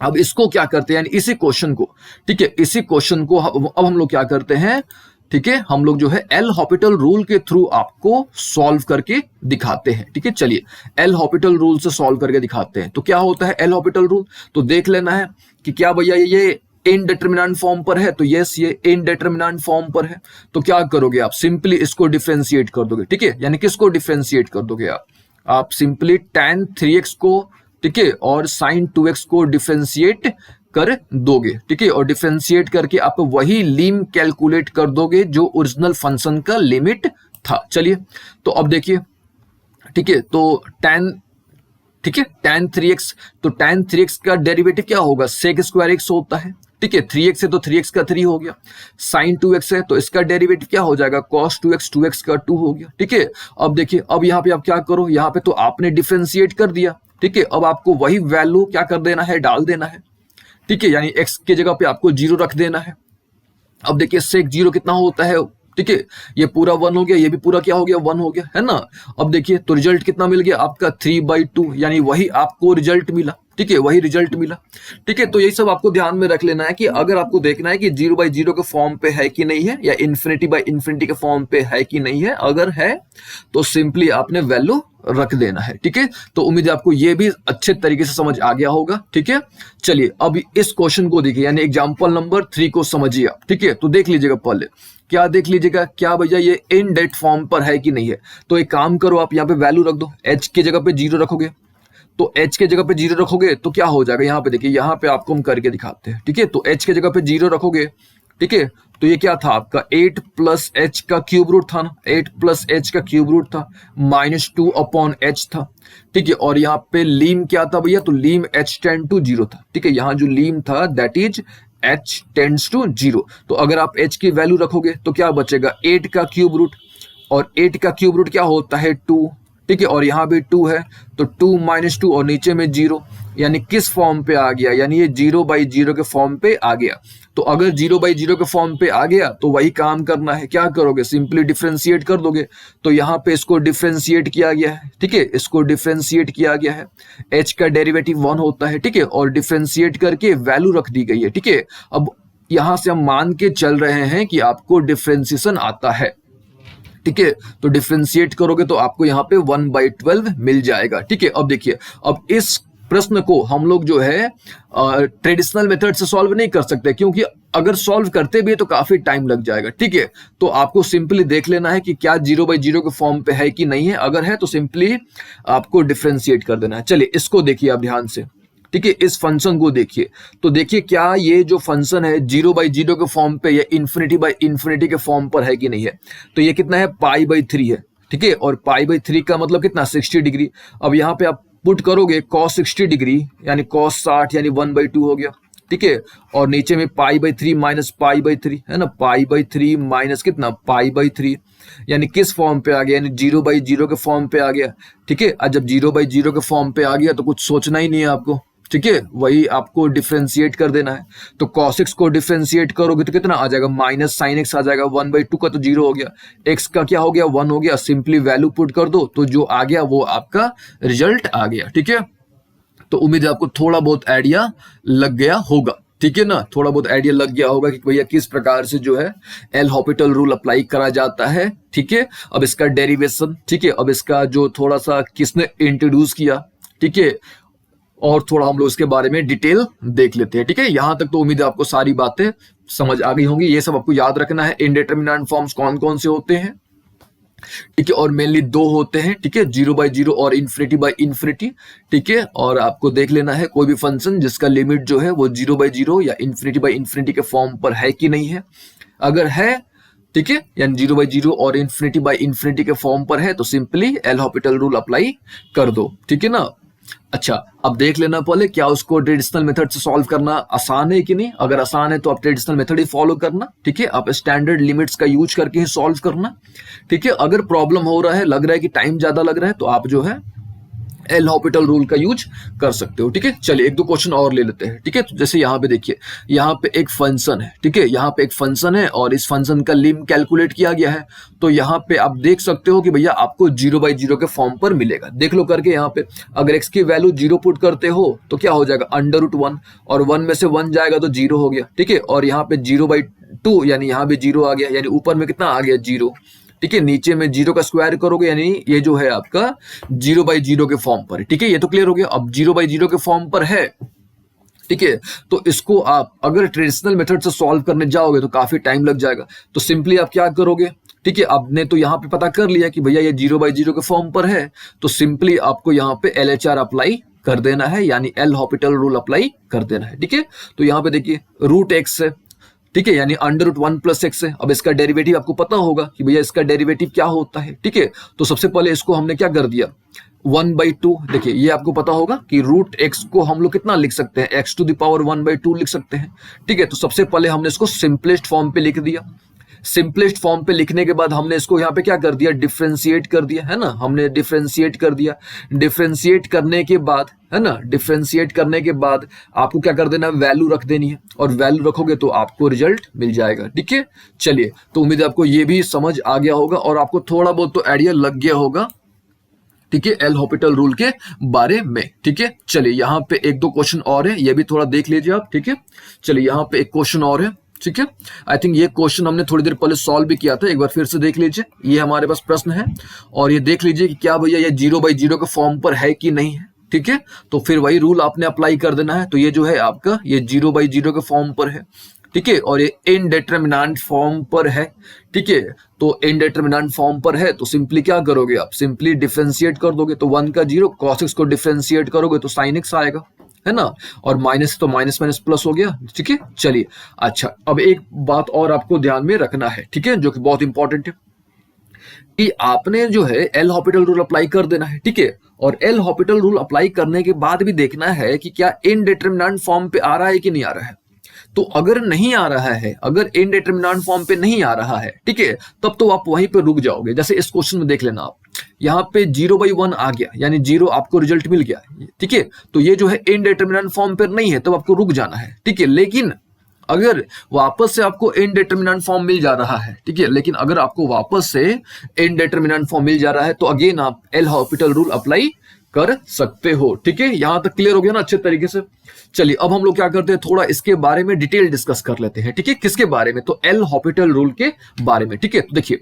अब इसको क्या करते हैं, यानी इसी क्वेश्चन को, ठीक है, इसी क्वेश्चन को अब हम लोग क्या करते हैं, ठीक है, हम लोग जो है एल हॉपिटल रूल के थ्रू आपको सॉल्व करके दिखाते हैं। ठीक है, चलिए एल हॉपिटल रूल से सॉल्व करके दिखाते हैं। तो क्या होता है एल हॉपिटल रूल, तो देख लेना है कि क्या भैया ये इनडिटरमिनेंट फॉर्म पर है, तो यस ये इनडिटरमिनेंट फॉर्म पर है। तो क्या करोगे आप, सिंपली इसको डिफरेंशिएट कर दोगे। ठीक है, यानी किसको डिफरेंशिएट कर दोगे आप सिंपली tan 3x को, ठीक है, और sin 2x को डिफरेंशिएट कर दोगे। ठीक है, और डिफरेंशिएट करके आप वही लिम कैलकुलेट कर दोगे जो ओरिजिनल फंक्शन का लिमिट था। चलिए, तो अब देखिए, ठीक है, तो ठीक है, tan 3x, तो tan 3x का डेरिवेटिव क्या होगा, sec स्क्वायर x होता है। ठीक है, 3x है तो 3x का 3 हो गया। sin 2x है तो इसका डेरिवेटिव क्या हो जाएगा, cos 2x, 2x का 2 हो गया। ठीक है, अब देखिए, अब यहाँ पे आप क्या करो, यहाँ पे तो आपने डिफरेंशिएट कर दिया। ठीक है, अब आपको वही वैल्यू क्या कर देना है, डाल देना है। ठीक है, यानी x की जगह पे आपको 0 रख देना है। अब देखिए sec 0 कितना होता है, ठीक है, ये पूरा 1 हो गया, ये भी पूरा क्या हो गया, 1 हो गया, है ना। अब देखिए, तो रिजल्ट कितना मिल गया आपका, 3/2, यानी वही आपको रिजल्ट मिला। ठीक है, वही रिजल्ट मिला। ठीक है, तो यही सब आपको ध्यान में रख लेना है कि अगर आपको देखना है कि 0/0 के फॉर्म पे है कि नहीं है, या ∞/∞ के फॉर्म पे है कि नहीं है, अगर है तो सिंपली आपने वैल्यू रख देना है। ठीक है, तो उम्मीद है आपको ये भी अच्छे तरीके से समझ आ गया होगा। ठीक है, चलिए अब इस क्वेश्चन को देखिए, यानी एग्जाम्पल नंबर 3 को समझिए। ठीक है, तो देख लीजिएगा, पहले क्या देख लीजिएगा, क्या भैया ये इन डेट फॉर्म पर है कि नहीं है। तो एक काम करो, आप यहाँ पे वैल्यू रख दो, h की जगह पे 0 रखोगे, तो h के जगह पे 0 रखोगे तो क्या हो जाएगा, यहाँ पे देखिए, यहाँ पे आपको हम करके दिखाते हैं। ठीक है, तो h के जगह पे 0 रखोगे, ठीक है, तो ये क्या था आपका 8 + h का क्यूब रूट था ना, 8 + h का क्यूब रूट था, -2 अपॉन h था। ठीक है, और यहाँ पे लीम क्या था भैया, तो लीम h टेंड टू 0 था। ठीक है, यहाँ जो लीम था that is h tends to 0। तो अगर आप h की वैल्यू रखोगे तो क्या बचेगा, 8 का क्यूब रूट, और 8 का क्यूब रूट क्या होता है, 2। ठीक है, और यहाँ भी 2 है, तो 2 माइनस 2 और नीचे में 0, यानी किस फॉर्म पे आ गया, यानी ये 0/0 के फॉर्म पे आ गया। तो अगर 0/0 के फॉर्म पे आ गया तो वही काम करना है, क्या करोगे, सिंपली डिफरेंशिएट कर दोगे। तो यहाँ पे इसको डिफरेंशिएट किया गया है, ठीक है, इसको डिफरेंशिएट किया गया है, h का डेरिवेटिव 1 होता है, ठीक है, और डिफरेंशिएट करके वैल्यू रख दी गई है, ठीक है। अब यहां से हम मान के चल रहे हैं कि आपको डिफरेंशिएशन आता है, ठीक है, तो डिफरेंशिएट करोगे तो आपको यहाँ पे 1/12 मिल जाएगा, ठीक है। अब देखिए, अब इस प्रश्न को हम लोग जो है ट्रेडिशनल मेथड से सॉल्व नहीं कर सकते, क्योंकि अगर सॉल्व करते भी है तो काफी टाइम लग जाएगा, ठीक है। तो आपको सिंपली देख लेना है कि क्या 0/0 के फॉर्म पे है कि नहीं है, अगर है तो सिंपली आपको डिफरेंशिएट कर देना है। चलिए इसको देखिए आप ध्यान से, ठीक है, इस फंक्शन को देखिए, तो देखिए क्या ये जो फंक्शन है 0/0 के फॉर्म पे या ∞/∞ के फॉर्म पर है कि नहीं है। तो ये कितना है, π/3 है, ठीक है, और π/3 का मतलब कितना, 60 डिग्री। अब यहाँ पे आप पुट करोगे cos 60 डिग्री यानी cos 60 यानी 1/2 हो गया, ठीक है, और नीचे में π/3 माइनस π/3 है ना, π/3 माइनस कितना, π/3, यानी किस फॉर्म पे आ गया, यानी 0/0 के फॉर्म पे आ गया, ठीक है। और जब 0/0 के फॉर्म पे आ गया तो कुछ सोचना ही नहीं है आपको, ठीक है, वही आपको डिफरेंशिएट कर देना है। तो cos x को डिफरेंशिएट करोगे तो कितना आ जाएगा, माइनस sin x आ जाएगा, 1/2 का तो 0 हो गया, x का क्या हो गया, 1 हो गया, सिंपली वैल्यू पुट कर दो तो जो आ गया वो आपका रिजल्ट आ गया, ठीक है। तो उम्मीद है आपको थोड़ा बहुत आइडिया लग गया होगा, ठीक है ना, थोड़ा बहुत आइडिया लग गया होगा कि भैया किस प्रकार से जो है एल हॉपिटल रूल अप्लाई करा जाता है, ठीक है। अब इसका डेरिवेशन, ठीक है, अब इसका जो थोड़ा सा किसने इंट्रोड्यूस किया, ठीक है, और थोड़ा हम लोग इसके बारे में डिटेल देख लेते हैं, ठीक है। यहां तक तो उम्मीद है आपको सारी बातें समझ आ गई होंगी, ये सब आपको याद रखना है। इनडिटरमिनेंट फॉर्म्स कौन कौन से होते हैं, ठीक है, और मेनली 2 होते हैं, ठीक है, 0/0 और ∞/∞, ठीक है। और आपको देख लेना है कोई भी फंक्शन जिसका लिमिट जो है वो 0/0 या ∞/∞ के फॉर्म पर है कि नहीं है। अगर है, ठीक है, यानी 0/0 और ∞/∞ के फॉर्म पर है तो simply L Hôpital rule apply कर दो, ठीक है ना। अच्छा, अब देख लेना पहले क्या उसको ट्रेडिशनल मेथड से सॉल्व करना आसान है कि नहीं। अगर आसान है तो आप ट्रेडिशनल मेथड ही फॉलो करना, ठीक है, आप स्टैंडर्ड लिमिट्स का यूज करके ही सॉल्व करना, ठीक है। अगर प्रॉब्लम हो रहा है, लग रहा है कि टाइम ज्यादा लग रहा है, तो आप जो है एल हॉपिटल रूल का यूज कर सकते हो, ठीक है। चलिए एक दो क्वेश्चन और ले लेते हैं, ठीक है। तो जैसे यहाँ पे देखिए, यहाँ पे एक फंक्शन है, ठीक है, यहाँ पे एक फंक्शन है और इस फंक्शन का लिम कैलकुलेट किया गया है। तो यहाँ पे आप देख सकते हो कि भैया आपको 0/0 के फॉर्म पर मिलेगा, देख लो करके। यहाँ पे अगर x की वैल्यू 0 पुट करते हो तो क्या हो जाएगा, √1, और 1 में से 1 जाएगा तो 0 हो गया, ठीक है। और यहाँ पे 0/2 यानी यहाँ भी 0 आ गया, यानी ऊपर में कितना आ गया, 0, ठीक है। नीचे में 0 का स्क्वायर करोगे यानी ये जो है आपका 0/0 के फॉर्म पर है, ठीक है। ये तो क्लियर हो गया। अब 0/0 के फॉर्म पर है, ठीक है, तो इसको आप अगर ट्रेडिशनल मेथड से सॉल्व करने जाओगे तो काफी टाइम लग जाएगा। तो सिंपली आप क्या करोगे, ठीक है, आपने तो यहाँ पे पता कर लिया कि भैया ये 0/0 के फॉर्म पर है, तो सिंपली आपको यहाँ पे LHR अप्लाई कर देना है, यानी एल हॉपिटल रूल अप्लाई कर देना है, ठीक है। तो यहाँ पे देखिए √x है, ठीक है, यानी √1 + x है। अब इसका डेरिवेटिव आपको पता होगा कि भैया इसका डेरिवेटिव क्या होता है, ठीक है। तो सबसे पहले इसको हमने क्या कर दिया, 1/2, देखिए ये आपको पता होगा कि √x को हम लोग कितना लिख सकते हैं, x⁻1/2 लिख सकते हैं, ठीक है। तो सबसे पहले हमने इसको सिंपलेस्ट फॉर्म पे लिख दिया। सिंपलेस्ट फॉर्म पे लिखने के बाद हमने इसको यहाँ पे क्या कर दिया, डिफरेंशिएट कर दिया, है ना, हमने डिफरेंशिएट कर दिया। डिफरेंशिएट करने के बाद, है ना, डिफरेंशिएट करने के बाद आपको क्या कर देना है, वैल्यू रख देनी है, और वैल्यू रखोगे तो आपको रिजल्ट मिल जाएगा, ठीक है। चलिए, तो उम्मीद है आपको ये भी समझ आ गया होगा और आपको थोड़ा बहुत तो आइडिया लग गया होगा, ठीक है, एल हॉपिटल रूल के बारे में, ठीक है। चलिए यहाँ पे एक दो क्वेश्चन और है, ये भी थोड़ा देख लीजिए आप, ठीक है। चलिए यहाँ पे एक क्वेश्चन और है, ठीक है। आई थिंक ये क्वेश्चन हमने थोड़ी देर पहले सॉल्व भी किया था, एक बार फिर से देख लीजिए। ये हमारे पास प्रश्न है और ये देख लीजिए कि क्या भैया ये 0/0 के फॉर्म पर है कि नहीं है, ठीक है। तो फिर वही रूल आपने अप्लाई कर देना है। तो ये जो है आपका ये 0/0 के फॉर्म पर है, ठीक है, और ये इनडिटरमिनेंट फॉर्म पर है, ठीक है। तो इनडिटरमिनेंट फॉर्म पर है तो सिंपली क्या करोगे, आप सिंपली डिफरेंशिएट कर दोगे, तो 1 का 0, cos x को डिफरेंशिएट करोगे तो sin x आएगा, है ना, और माइनस तो माइनस माइनस प्लस हो गया, ठीक है। चलिए, अच्छा, अब एक बात और आपको ध्यान में रखना है, ठीक है, जो कि बहुत इंपॉर्टेंट है कि आपने जो है एल हॉपिटल रूल अप्लाई कर देना है, ठीक है। और एल हॉपिटल रूल अप्लाई करने के बाद भी देखना है कि क्या इनडिटरमिनेंट फॉर्म पे आ रहा है कि नहीं आ रहा है। तो अगर नहीं आ रहा है, अगर इनडिटरमिनेंट फॉर्म पे नहीं आ रहा है, ठीक है, तब तो आप वहीं पे रुक जाओगे। जैसे इस क्वेश्चन में देख लेना आप, यहाँ पे 0/1 आ गया, यानी 0 आपको रिजल्ट मिल गया, ठीक है। तो ये जो है इनडिटरमिनेंट फॉर्म पर नहीं है, तो आपको रुक जाना है, ठीक है। लेकिन अगर वापस से आपको इनडिटरमिनेंट फॉर्म मिल जा रहा है, ठीक है, लेकिन अगर आपको वापस से इनडिटरमिनेंट फॉर्म मिल जा रहा है तो अगेन आप एल हॉस्पिटल रूल अप्लाई कर सकते हो, ठीक है। यहां तक क्लियर हो गया ना अच्छे तरीके से। चलिए अब हम लोग क्या करते हैं, थोड़ा इसके बारे में डिटेल डिस्कस कर लेते हैं, ठीक है। किसके बारे में, तो एल हॉस्पिटल रूल के बारे में, ठीक है। तो देखिए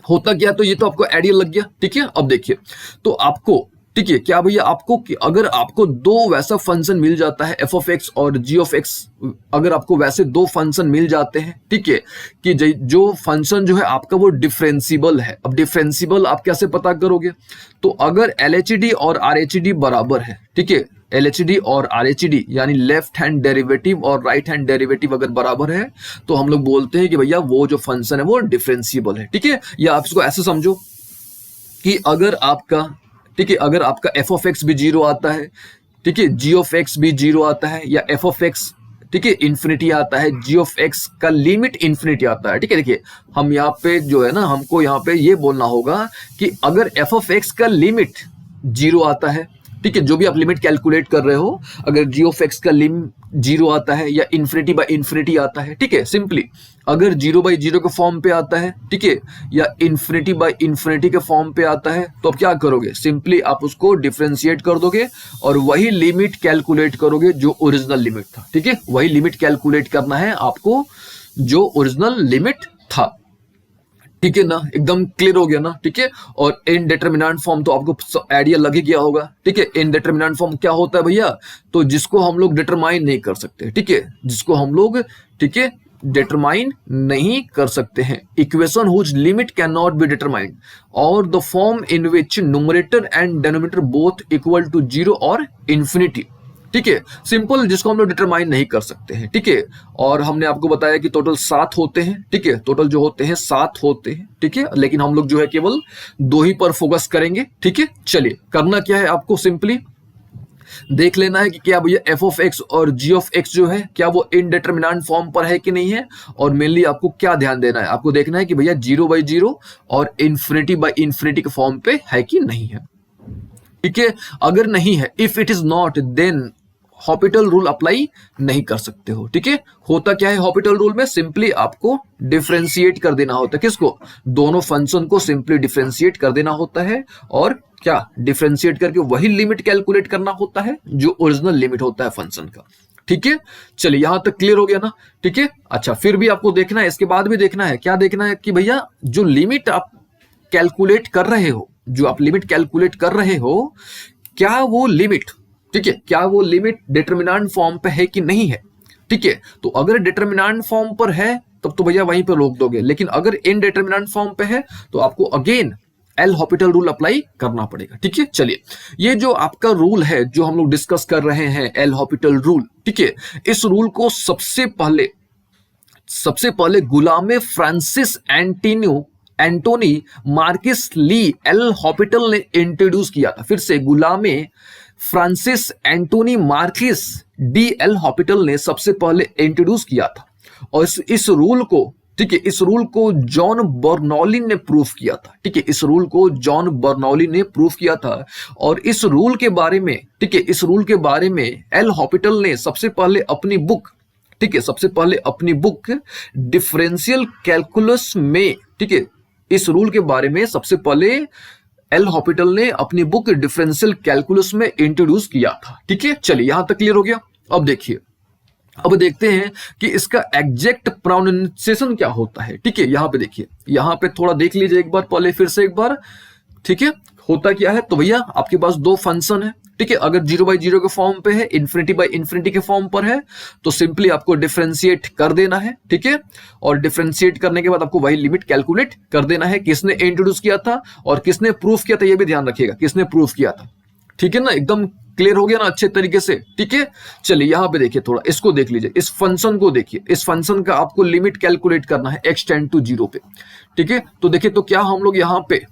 होता क्या, तो ये तो आपको आइडिया लग गया, ठीक है। अब देखिए तो आपको, ठीक है, क्या भैया आपको कि अगर आपको दो वैसा फंक्शन मिल जाता है एफ ऑफ एक्स और जी ऑफ एक्स, अगर आपको वैसे दो फंक्शन मिल जाते हैं, ठीक है, कि जो फंक्शन जो है आपका वो डिफरेंशिएबल है। अब डिफरेंशिएबल आप कैसे पता करोगे, तो अगर एलएचडी और आरएचडी बराबर है, ठीक है, एलएचडी और आरएचडी यानी लेफ्ट हैंड डेरिवेटिव और राइट हैंड डेरिवेटिव अगर बराबर है तो हम लोग बोलते हैं कि भैया वो जो फंक्शन है वो डिफरेंशिएबल है, ठीक है। या आप इसको ऐसे समझो कि अगर आपका, ठीक है, अगर आपका एफ ऑफ एक्स भी 0 आता है, ठीक है, जी ऑफ एक्स भी 0 आता है, या एफ ऑफ एक्स, ठीक है, इंफिनिटी आता है, जी ऑफ एक्स का लिमिट इंफिनिटी आता है, ठीक है। देखिए हम यहाँ पे जो है ना, हमको यहाँ पे ये बोलना होगा कि अगर एफ ऑफ एक्स का लिमिट 0 आता है, ठीक है, जो भी आप लिमिट कैलकुलेट कर रहे हो, अगर जी ऑफ एक्स का लिमिट 0 आता है या इन्फिनिटी बाय इन्फिनिटी आता है, ठीक है, सिंपली अगर 0/0 के फॉर्म पे आता है, ठीक है, या इन्फिनिटी बाय इन्फिनिटी के फॉर्म पे आता है, तो आप क्या करोगे, सिंपली आप उसको डिफरेंशिएट कर दोगे और वही लिमिट कैलकुलेट करोगे जो ओरिजिनल लिमिट था, ठीक है। वही लिमिट कैलकुलेट करना है आपको जो ओरिजिनल लिमिट था, ठीक है ना, एकदम क्लियर हो गया ना, ठीक है। और इनडिटरमिनेंट फॉर्म तो आपको आइडिया लग ही गया होगा, ठीक है। इनडिटरमिनेंट फॉर्म क्या होता है भैया, तो जिसको हम लोग डिटरमाइन नहीं कर सकते, ठीक है, जिसको हम लोग, ठीक है, डिटरमाइन नहीं कर सकते हैं। Equation whose limit can not be determined और the form in which numerator and denominator both equal to 0 और इंफिनिटी, ठीक है, सिंपल, जिसको हम लोग डिटरमाइन नहीं कर सकते हैं, ठीक है। और हमने आपको बताया कि टोटल 7 होते हैं, ठीक है, टोटल जो होते हैं 7 होते हैं, ठीक है, लेकिन हम लोग जो है केवल 2 ही पर फोकस करेंगे, ठीक है। चलिए करना क्या है, आपको सिंपली देख लेना है कि क्या भैया एफ ऑफ एक्स और जी ऑफ एक्स जो है क्या वो इनडिटरमिनेंट फॉर्म पर है कि नहीं है। और मेनली आपको क्या ध्यान देना है, आपको देखना है कि भैया 0/0 और इन्फिनिटी बाय इन्फिनिटी के फॉर्म पे है कि नहीं है, ठीक है। अगर नहीं है, if it is not, then hospital rule apply नहीं कर सकते हो, ठीक है। होता क्या है हॉस्पिटल रूल में, सिंपली आपको डिफरेंशिएट कर देना होता है, किसको, दोनों फंक्शन को सिंपली डिफरेंशिएट कर देना होता है और क्या डिफरेंशिएट करके वही लिमिट कैलकुलेट करना होता है जो ओरिजिनल लिमिट होता है फंक्शन का, ठीक है। चलिए यहां तक क्लियर हो गया ना, ठीक है। अच्छा फिर भी आपको देखना है, इसके बाद भी देखना है, क्या देखना है कि भैया जो लिमिट आप कैलकुलेट कर रहे हो, जो आप लिमिट कैलकुलेट कर रहे हो, क्या वो लिमिट, ठीक है, क्या वो लिमिट डिटरमिनेंट फॉर्म पे है कि नहीं है, ठीक है। तो अगर डिटरमिनेंट फॉर्म पर है तब तो भैया वहीं पे रोक दोगे, लेकिन अगर इनडिटरमिनेंट फॉर्म पे है तो आपको again L hospital rule apply करना पड़ेगा, ठीक है। चलिए ये जो आपका रूल है जो हम लोग डिस्कस कर रहे हैं, एल हॉस्पिटल रूल, ठीक है, इस रूल को सबसे पहले Guillaume Francois Antoine marquis le L'Hospital ने इंट्रोड्यूस किया था। फिर से Guillaume Francois Antoine marquis de L'Hospital ने सबसे पहले इंट्रोड्यूस किया था और इस रूल को, ठीक है, इस रूल को जॉन बर्नौली ने प्रूफ किया था, ठीक है, इस रूल को जॉन बर्नौली ने प्रूफ किया था। और इस रूल के बारे में, ठीक है, इस रूल के बारे में एल हॉस्पिटल ने सबसे पहले अपनी बुक, ठीक है, सबसे पहले अपनी बुक डिफरेंशियल कैलकुलस में, ठीक है, इस रूल के बारे में सबसे पहले एल हॉस्पिटल ने अपनी बुक डिफरेंशियल कैलकुलस में इंट्रोड्यूस किया था, ठीक है। चलिए यहां तक क्लियर हो गया। अब देखिए, अब देखते हैं कि इसका एग्जैक्ट प्रोनाउंसिएशन क्या होता है, ठीक है। यहां पे देखिए, यहां पे थोड़ा देख लीजिए एक बार पहले, फिर से एक बार, ठीक है। होता क्या है, तो भैया आपके पास दो फंक्शन है, ठीक है, अगर 0/0 के फॉर्म पे है, इन्फिनिटी बाय इन्फिनिटी के फॉर्म पर है, तो सिंपली आपको डिफरेंशिएट कर देना है, ठीक है। और डिफरेंशिएट करने के बाद आपको वही लिमिट कैलकुलेट कर देना है। किसने इंट्रोड्यूस किया था और किसने प्रूफ किया था, ये भी ध्यान रखिएगा, किसने प्रूफ किया था, ठीक है ना, एकदम क्लियर हो गया ना अच्छे तरीके से, ठीक है। चलिए यहां पे देखिए, थोड़ा इसको देख लीजिए, इस फंक्शन को देखिए, इस फंक्शन का आपको लिमिट कैलकुलेट करना है x टेंड टू 0 पे, ठीक है। तो देखिए, तो क्या हम लोग यहाँ पे,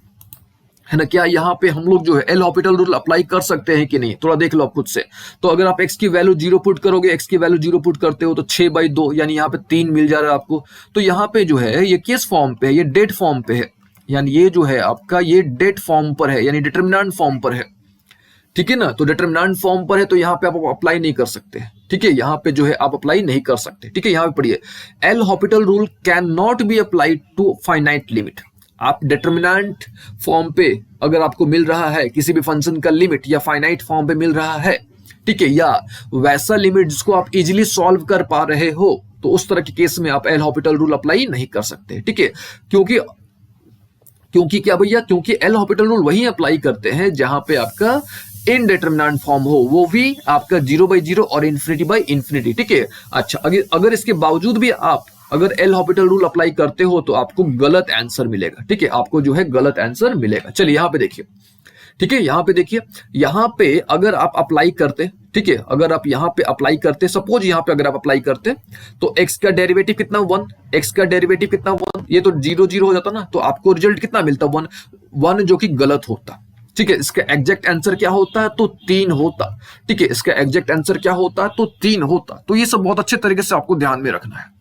है ना, क्या यहाँ पे हम लोग जो है एल हॉस्पिटल रूल अप्लाई कर सकते हैं कि नहीं, थोड़ा देख लो आप खुद से। तो अगर आप x की वैल्यू 0 पुट करोगे, x की वैल्यू 0 पुट करते हो तो 6/2 यानी यहाँ पे 3 मिल जा रहा है आपको। तो यहाँ पे जो है ये किस फॉर्म पे है, ये डेड फॉर्म पे है, यानी ये जो है आपका ये डेट फॉर्म पर है, यानी डिटरमिनेंट फॉर्म पर है, ठीक है ना। तो डिटरमिनेंट फॉर्म पर है तो यहाँ पे आप अप्लाई नहीं कर सकते, ठीक है, यहाँ पे जो है आप अप्लाई नहीं कर सकते, ठीक है। यहाँ पे पढ़िए, L'Hopital rule can not be applied to finite limit. आप डिटरमिनेंट फॉर्म पे अगर आपको मिल रहा है किसी भी फंक्शन का लिमिट, या फाइनाइट फॉर्म पे मिल रहा है, ठीक है, या वैसा लिमिट जिसको आप इजीली सॉल्व कर पा रहे हो, तो उस तरह के केस में आप एल हॉपिटल रूल अप्लाई नहीं कर सकते, ठीक है। क्योंकि क्योंकि क्या भैया, क्योंकि एल हॉपिटल रूल वही अप्लाई करते हैं जहां पे आपका इनडिटरमिनेंट फॉर्म हो, वो भी आपका 0/0 और इन्फिनिटी बाय इन्फिनिटी, ठीक है। अच्छा, अगर इसके बावजूद भी आप अगर एल हॉपिटल रूल अप्लाई करते हो तो आपको गलत आंसर मिलेगा, ठीक है, आपको जो है गलत आंसर मिलेगा। चलिए यहाँ पे देखिए, ठीक है, यहाँ पे देखिए, यहाँ पे अगर आप अप्लाई करते, ठीक है, अगर आप यहाँ पे अप्लाई करते, सपोज यहाँ पे अगर आप अप्लाई करते तो x का डेरिवेटिव कितना 1, x का डेरिवेटिव कितना 1, ये तो 0/0 हो जाता ना, तो आपको रिजल्ट कितना मिलता 1 1, जो कि गलत होता, ठीक है। इसका एग्जैक्ट आंसर क्या होता है, तो 3 होता, ठीक है, इसका एग्जैक्ट आंसर क्या होता है, तो 3 होता। तो ये सब बहुत अच्छे तरीके से आपको ध्यान में रखना है,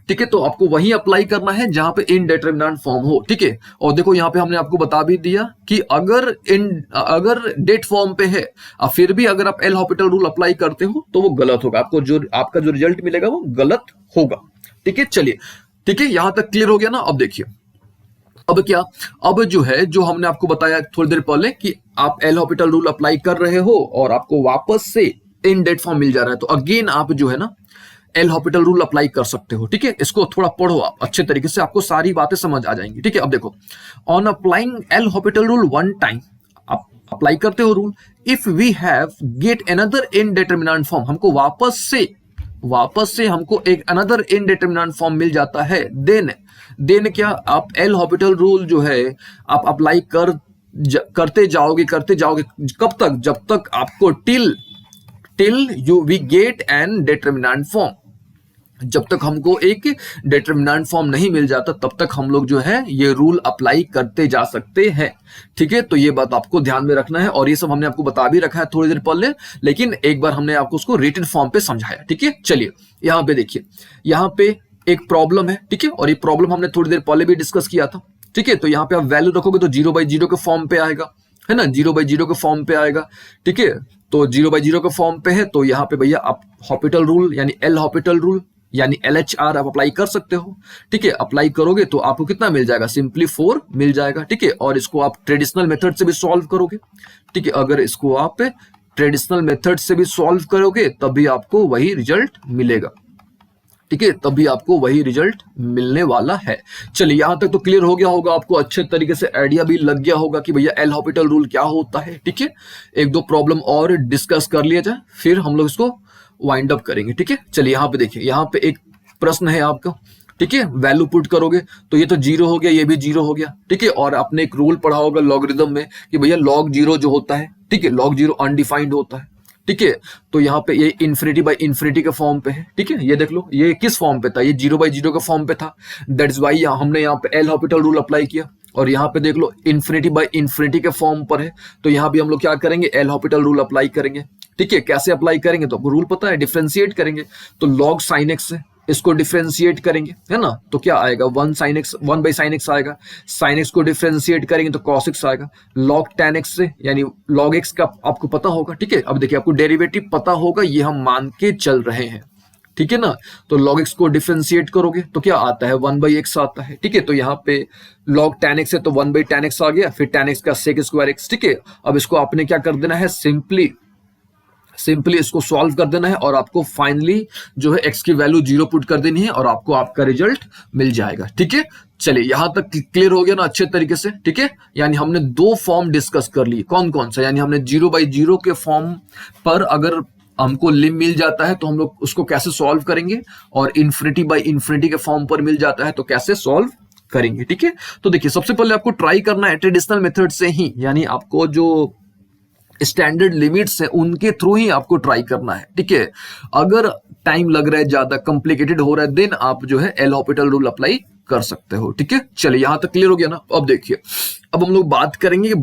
ठीक है। तो आपको वही अप्लाई करना है जहां पे इनडिटरमिनेंट फॉर्म हो, ठीक है। और देखो यहाँ पे हमने आपको बता भी दिया कि अगर डेट फॉर्म पे है और फिर भी अगर आप एल हॉपिटल रूल अप्लाई करते हो तो वो गलत होगा, आपका जो रिजल्ट मिलेगा वो गलत होगा, ठीक है। चलिए, ठीक है, यहां तक क्लियर हो गया ना। अब देखिए, अब क्या, अब जो है जो हमने आपको बताया थोड़ी देर पहले कि आप एल हॉपिटल रूल अप्लाई कर रहे हो और आपको वापस से इन डेट फॉर्म मिल जा रहा है, तो अगेन आप जो है ना एल हॉपिटल रूल अप्लाई कर सकते हो, ठीक है। इसको थोड़ा पढ़ो आप अच्छे तरीके से, आपको सारी बातें समझ आ जाएंगी, ठीक है। अब देखो, on applying L'Hopital rule one time, आप अप्लाई करते हो rule, if we have get another indeterminate form, हमको वापस से हमको एक अनदर इनडिटरमिनेंट फॉर्म मिल जाता है, देन क्या, आप एल हॉपिटल रूल जो है आप अप्लाई करते जाओगे कब तक, जब तक आपको till you we get an determinant form, जब तक हमको एक डिटरमिनेंट फॉर्म नहीं मिल जाता तब तक हम लोग जो है ये रूल अप्लाई करते जा सकते हैं, ठीक है। तो ये बात आपको ध्यान में रखना है, और ये सब हमने आपको बता भी रखा है थोड़ी देर पहले, लेकिन एक बार हमने आपको उसको रिटन फॉर्म पे समझाया, ठीक है। चलिए यहाँ पे देखिए, यहाँ पे एक प्रॉब्लम है, ठीक है, और ये प्रॉब्लम हमने थोड़ी देर पहले भी डिस्कस किया था, ठीक है। तो यहाँ पे आप वैल्यू रखोगे तो 0/0 के फॉर्म पे आएगा, है ना, 0/0 के फॉर्म पे आएगा, ठीक है। तो 0/0 के फॉर्म पे है, तो यहाँ पे भैया आप हॉपिटल रूल यानी एल हॉपिटल रूल यानी LHR आप अप्लाई कर सकते हो, ठीक है। अप्लाई करोगे तो आपको कितना मिल जाएगा, सिंपली 4 मिल जाएगा, ठीक है। और इसको आप ट्रेडिशनल मेथड से भी सॉल्व करोगे, ठीक है। अगर इसको आप ट्रेडिशनल मेथड से भी सॉल्व करोगे तभी आपको वही रिजल्ट मिलेगा, ठीक है, तभी आपको वही रिजल्ट मिलने वाला है। चलिए यहाँ तक तो क्लियर हो गया होगा, आपको अच्छे तरीके से आइडिया भी लग गया होगा कि भैया एल हॉपिटल रूल क्या होता है, ठीक है। एक दो प्रॉब्लम और डिस्कस कर लिया जाए, फिर हम लोग इसको वाइंड अप करेंगे, ठीक है। चलिए यहाँ पे देखिए, यहाँ पे एक प्रश्न है आपका, ठीक है, वैल्यू पुट करोगे तो ये तो 0 हो गया, ये भी 0 हो गया, ठीक है। और आपने एक रूल पढ़ा होगा लॉगरिथम में कि भैया log 0 जो होता है, ठीक है, log 0 अनडिफाइंड होता है, ठीक है। तो यहाँ पे ये इन्फिनिटी बाय इन्फिनिटी के फॉर्म पे है, ठीक है। ये देख लो, ये किस फॉर्म पे था, ये 0/0 के फॉर्म पे था, दैट्स वाई हमने यहाँ पे एल हॉपिटल रूल अप्लाई किया। और यहाँ पे देख लो इन्फिनिटी बाय इन्फिनिटी के फॉर्म पर है, तो यहाँ भी हम लोग क्या करेंगे, एल हॉपिटल रूल अप्लाई करेंगे, ठीक है। कैसे अप्लाई करेंगे, तो आपको रूल पता है, डिफरेंशिएट करेंगे, तो log sin x से इसको डिफरेंशिएट करेंगे, है ना, तो क्या आएगा 1/sin x आएगा, sin x को डिफरेंशिएट करेंगे तो cos x आएगा, log tan x से यानी log x का आपको पता होगा, ठीक है। अब देखिए आपको डेरिवेटिव पता होगा, ये हम मान के चल रहे हैं, ठीक है ना। तो log x को डिफरेंशिएट करोगे तो क्या आता है 1/x आता है, ठीक है। तो यहाँ पे log tan x है तो 1/tan x आ गया, फिर tan x का sec स्क्वायर x, ठीक है। अब इसको आपने क्या कर देना है, सिंपली इसको सॉल्व कर देना है, और आपको फाइनली जो है x की वैल्यू 0 पुट कर देनी है और आपको आपका रिजल्ट मिल जाएगा, ठीक है। चलिए यहाँ तक क्लियर हो गया ना अच्छे तरीके से, ठीक है। यानी हमने 2 फॉर्म डिस्कस कर लिए, कौन कौन सा, यानी हमने 0/0 के फॉर्म पर अगर हमको लिम मिल जाता है तो हम लोग उसको कैसे सॉल्व करेंगे, और इन्फिनिटी बाय इन्फिनिटी के फॉर्म पर मिल जाता है तो कैसे सॉल्व करेंगे, ठीक है। तो देखिए सबसे पहले आपको ट्राई करना है ट्रेडिशनल मेथड से ही, यानी आपको जो स्टैंडर्ड लिमिट्स है उनके थ्रू ही आपको ट्राई करना है, ठीक है। अगर टाइम लग रहा है, ज्यादा कॉम्प्लिकेटेड हो रहा है, देन आप जो है एल हॉपिटल रूल अप्लाई कर सकते हो, ठीक है। चलिए यहाँ तक क्लियर हो गया ना। अब देखिए, अब हम लोग बात करेंगे कि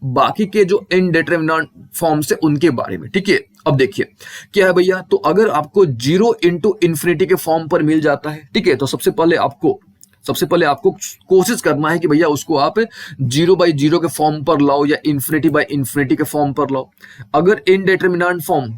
बाकी के जो इनडिटरमिनेंट फॉर्म्स है उनके बारे में, ठीक है। अब देखिए क्या है भैया, तो अगर आपको 0 × इन्फिनिटी के फॉर्म पर मिल जाता है, ठीक है, तो सबसे पहले आपको सबसे पहले आपको कोशिश करना है कि भैया उसको आप 0/0 के फॉर्म पर लाओ या ∞/∞ के फॉर्म पर लाओ। अगर इनडेटरमिनेंट फॉर्म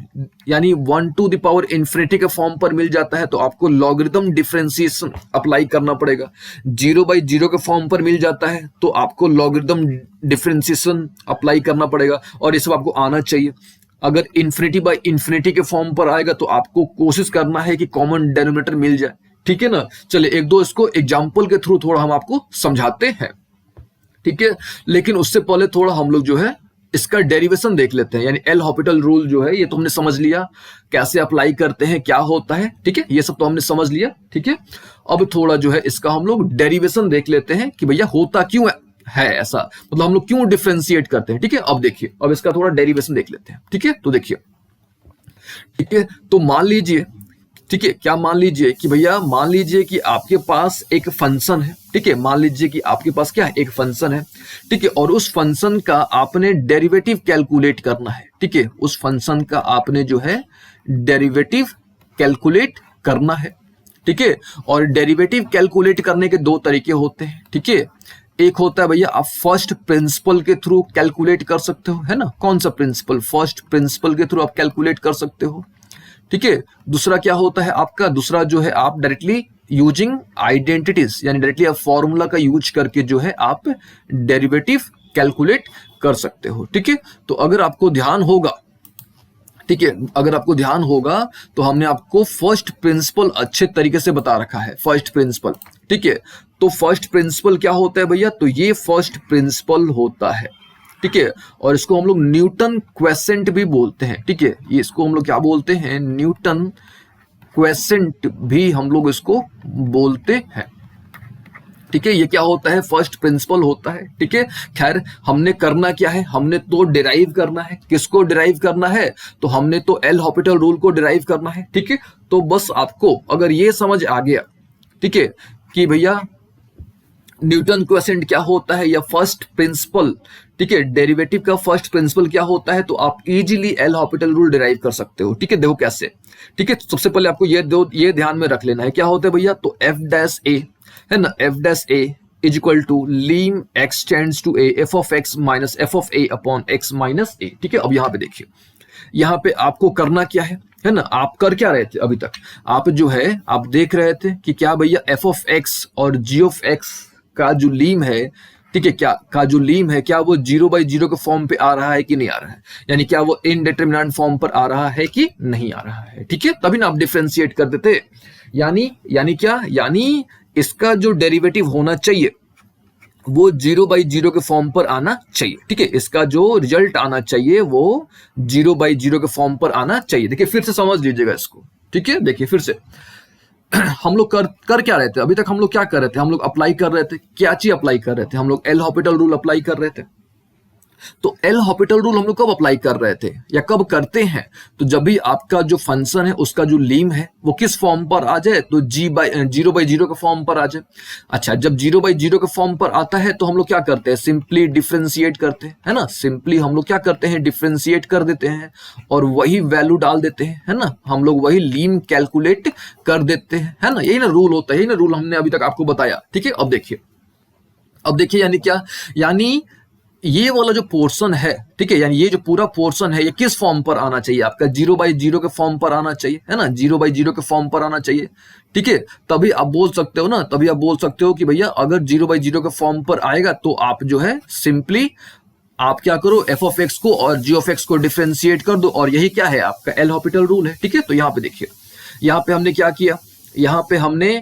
यानी 1∞ के फॉर्म पर मिल जाता है तो आपको लॉगरिथम डिफरेंशिएशन अप्लाई करना पड़ेगा। 0/0 के फॉर्म पर मिल जाता है तो आपको लॉगरिथम डिफरेंशिएशन अप्लाई करना पड़ेगा और ये सब आपको आना चाहिए। अगर ∞/∞ के फॉर्म पर आएगा तो आपको कोशिश करना है कि कॉमन डिनोमिनेटर मिल जाए, ठीक है ना। चलिए एक दो इसको एग्जाम्पल के थ्रू थोड़ा हम आपको समझाते हैं, ठीक है। लेकिन उससे पहले थोड़ा हम लोग जो है इसका डेरिवेशन देख लेते हैं, यानी एल हॉपिटल रूल जो है ये तो हमने समझ लिया, कैसे अप्लाई करते हैं, क्या होता है, ठीक है, ये सब तो हमने समझ लिया, ठीक है। अब थोड़ा जो है इसका हम लोग डेरिवेशन देख लेते हैं कि भैया होता क्यों है ऐसा, मतलब हम लोग क्यों डिफरेंशिएट करते हैं, ठीक है। अब देखिए, अब इसका थोड़ा डेरिवेशन देख लेते हैं, ठीक है। तो देखिए, ठीक है, तो मान लीजिए, ठीक है, क्या मान लीजिए कि भैया मान लीजिए कि आपके पास एक फंक्शन है, ठीक है, मान लीजिए कि आपके पास क्या है, एक फंक्शन है, ठीक है, और उस फंक्शन का आपने डेरिवेटिव कैलकुलेट करना है, ठीक है, उस फंक्शन का आपने जो है डेरिवेटिव कैलकुलेट करना है, ठीक है। और डेरिवेटिव कैलकुलेट करने के दो तरीके होते हैं, ठीक है। एक होता है भैया आप फर्स्ट प्रिंसिपल के थ्रू कैलकुलेट कर सकते हो, है ना। कौन सा प्रिंसिपल, फर्स्ट प्रिंसिपल के थ्रू आप कैलकुलेट कर सकते हो, ठीक है। दूसरा क्या होता है आपका, दूसरा जो है आप डायरेक्टली यूजिंग आइडेंटिटीज, यानी डायरेक्टली आप फॉर्मूला का यूज करके जो है आप डेरिवेटिव कैलकुलेट कर सकते हो, ठीक है। तो अगर आपको ध्यान होगा, ठीक है, अगर आपको ध्यान होगा तो हमने आपको फर्स्ट प्रिंसिपल अच्छे तरीके से बता रखा है, फर्स्ट प्रिंसिपल, ठीक है। तो फर्स्ट प्रिंसिपल क्या होता है भैया, तो ये फर्स्ट प्रिंसिपल होता है, ठीक है। और इसको हम लोग न्यूटन क्वेसेंट भी बोलते हैं, ठीक है, ये इसको हम लोग क्या बोलते हैं, न्यूटन क्वेसेंट भी हम लोग इसको बोलते हैं, ठीक है। ये क्या होता है, फर्स्ट प्रिंसिपल होता है, ठीक है। खैर हमने करना क्या है, हमने तो डिराइव करना है, किसको डिराइव करना है, तो हमने तो एल हॉपिटल रूल को डिराइव करना है, ठीक है। तो बस आपको अगर ये समझ आ गया, ठीक है, कि भैया न्यूटन क्वेसेंट क्या होता है या फर्स्ट प्रिंसिपल, ठीक है, डेरिवेटिव का फर्स्ट प्रिंसिपल क्या होता है, तो आप easily L Hôpital rule derive कर सकते हो, ठीक है। देखो कैसे, ठीक है। सबसे पहले आपको ये ध्यान में रख लेना है, क्या होता है भैया, तो एफ डैश ए है ना, f dash a is equal to lim x tends to a f of x minus f of a upon x minus a, ठीक है। अब यहाँ पे देखिए, यहाँ पे आपको करना क्या है ना, आप कर क्या रहे थे अभी तक, आप जो है आप देख रहे थे कि क्या भैया एफ ऑफ एक्स और जी ऑफ एक्स का जो लीम है, ठीक है, क्या का जो लीम है, क्या वो 0/0 के फॉर्म पे आ रहा है कि नहीं आ रहा है, यानी क्या वो इनडिटरमिनेंट फॉर्म पर आ रहा है कि नहीं आ रहा है, ठीक है। तभी ना आप डिफरेंशिएट कर देते, यानी क्या, यानी इसका जो डेरिवेटिव होना चाहिए वो 0/0 के फॉर्म पर आना चाहिए, ठीक है। इसका जो रिजल्ट आना चाहिए वो 0/0 के फॉर्म पर आना चाहिए। देखिए फिर से समझ लीजिएगा इसको, ठीक है। देखिए फिर से हम लोग कर क्या रहे थे अभी तक, हम लोग क्या कर रहे थे, हम लोग अप्लाई कर रहे थे, क्या चीज अप्लाई कर रहे थे, हम लोग एल हॉपिटल रूल अप्लाई कर रहे थे। तो एल हॉपिटल रूल हम लोग कब अप्लाई कर रहे थे या कब करते हैं, तो जब भी आपका जो फंक्शन है उसका जो लीम है वो किस फॉर्म पर आ जाए, तो 0/0 के फॉर्म पर आ जाए। अच्छा, जब 0/0 के फॉर्म पर आता है तो हम लोग क्या करते हैं, सिंपली डिफरेंशिएट करते हैं, है ना, सिंपली हम लोग क्या करते हैं, डिफरेंशिएट कर देते हैं और वही वैल्यू डाल देते हैं, है ना, हम लोग वही लीम कैलकुलेट कर देते हैं, है ना। यही ना रूल होता है, यही ना रूल हमने अभी तक आपको बताया, ठीक है। अब देखिए यानी क्या, यानी ये वाला जो पोर्शन है, ठीक है, यानी ये जो पूरा पोर्शन है ये किस फॉर्म पर आना चाहिए आपका, 0/0 के फॉर्म पर आना चाहिए, है ना, 0/0 के फॉर्म पर आना चाहिए, ठीक है। तभी आप बोल सकते हो ना, तभी आप बोल सकते हो कि भैया अगर 0/0 के फॉर्म पर आएगा तो आप जो है सिंपली आप क्या करो, एफ ऑफ एक्स को और जी ऑफ एक्स को डिफरेंशिएट कर दो, और यही क्या है आपका एल हॉपिटल रूल है, ठीक है। तो यहाँ पे देखिए, यहाँ पे हमने क्या किया, यहाँ पे हमने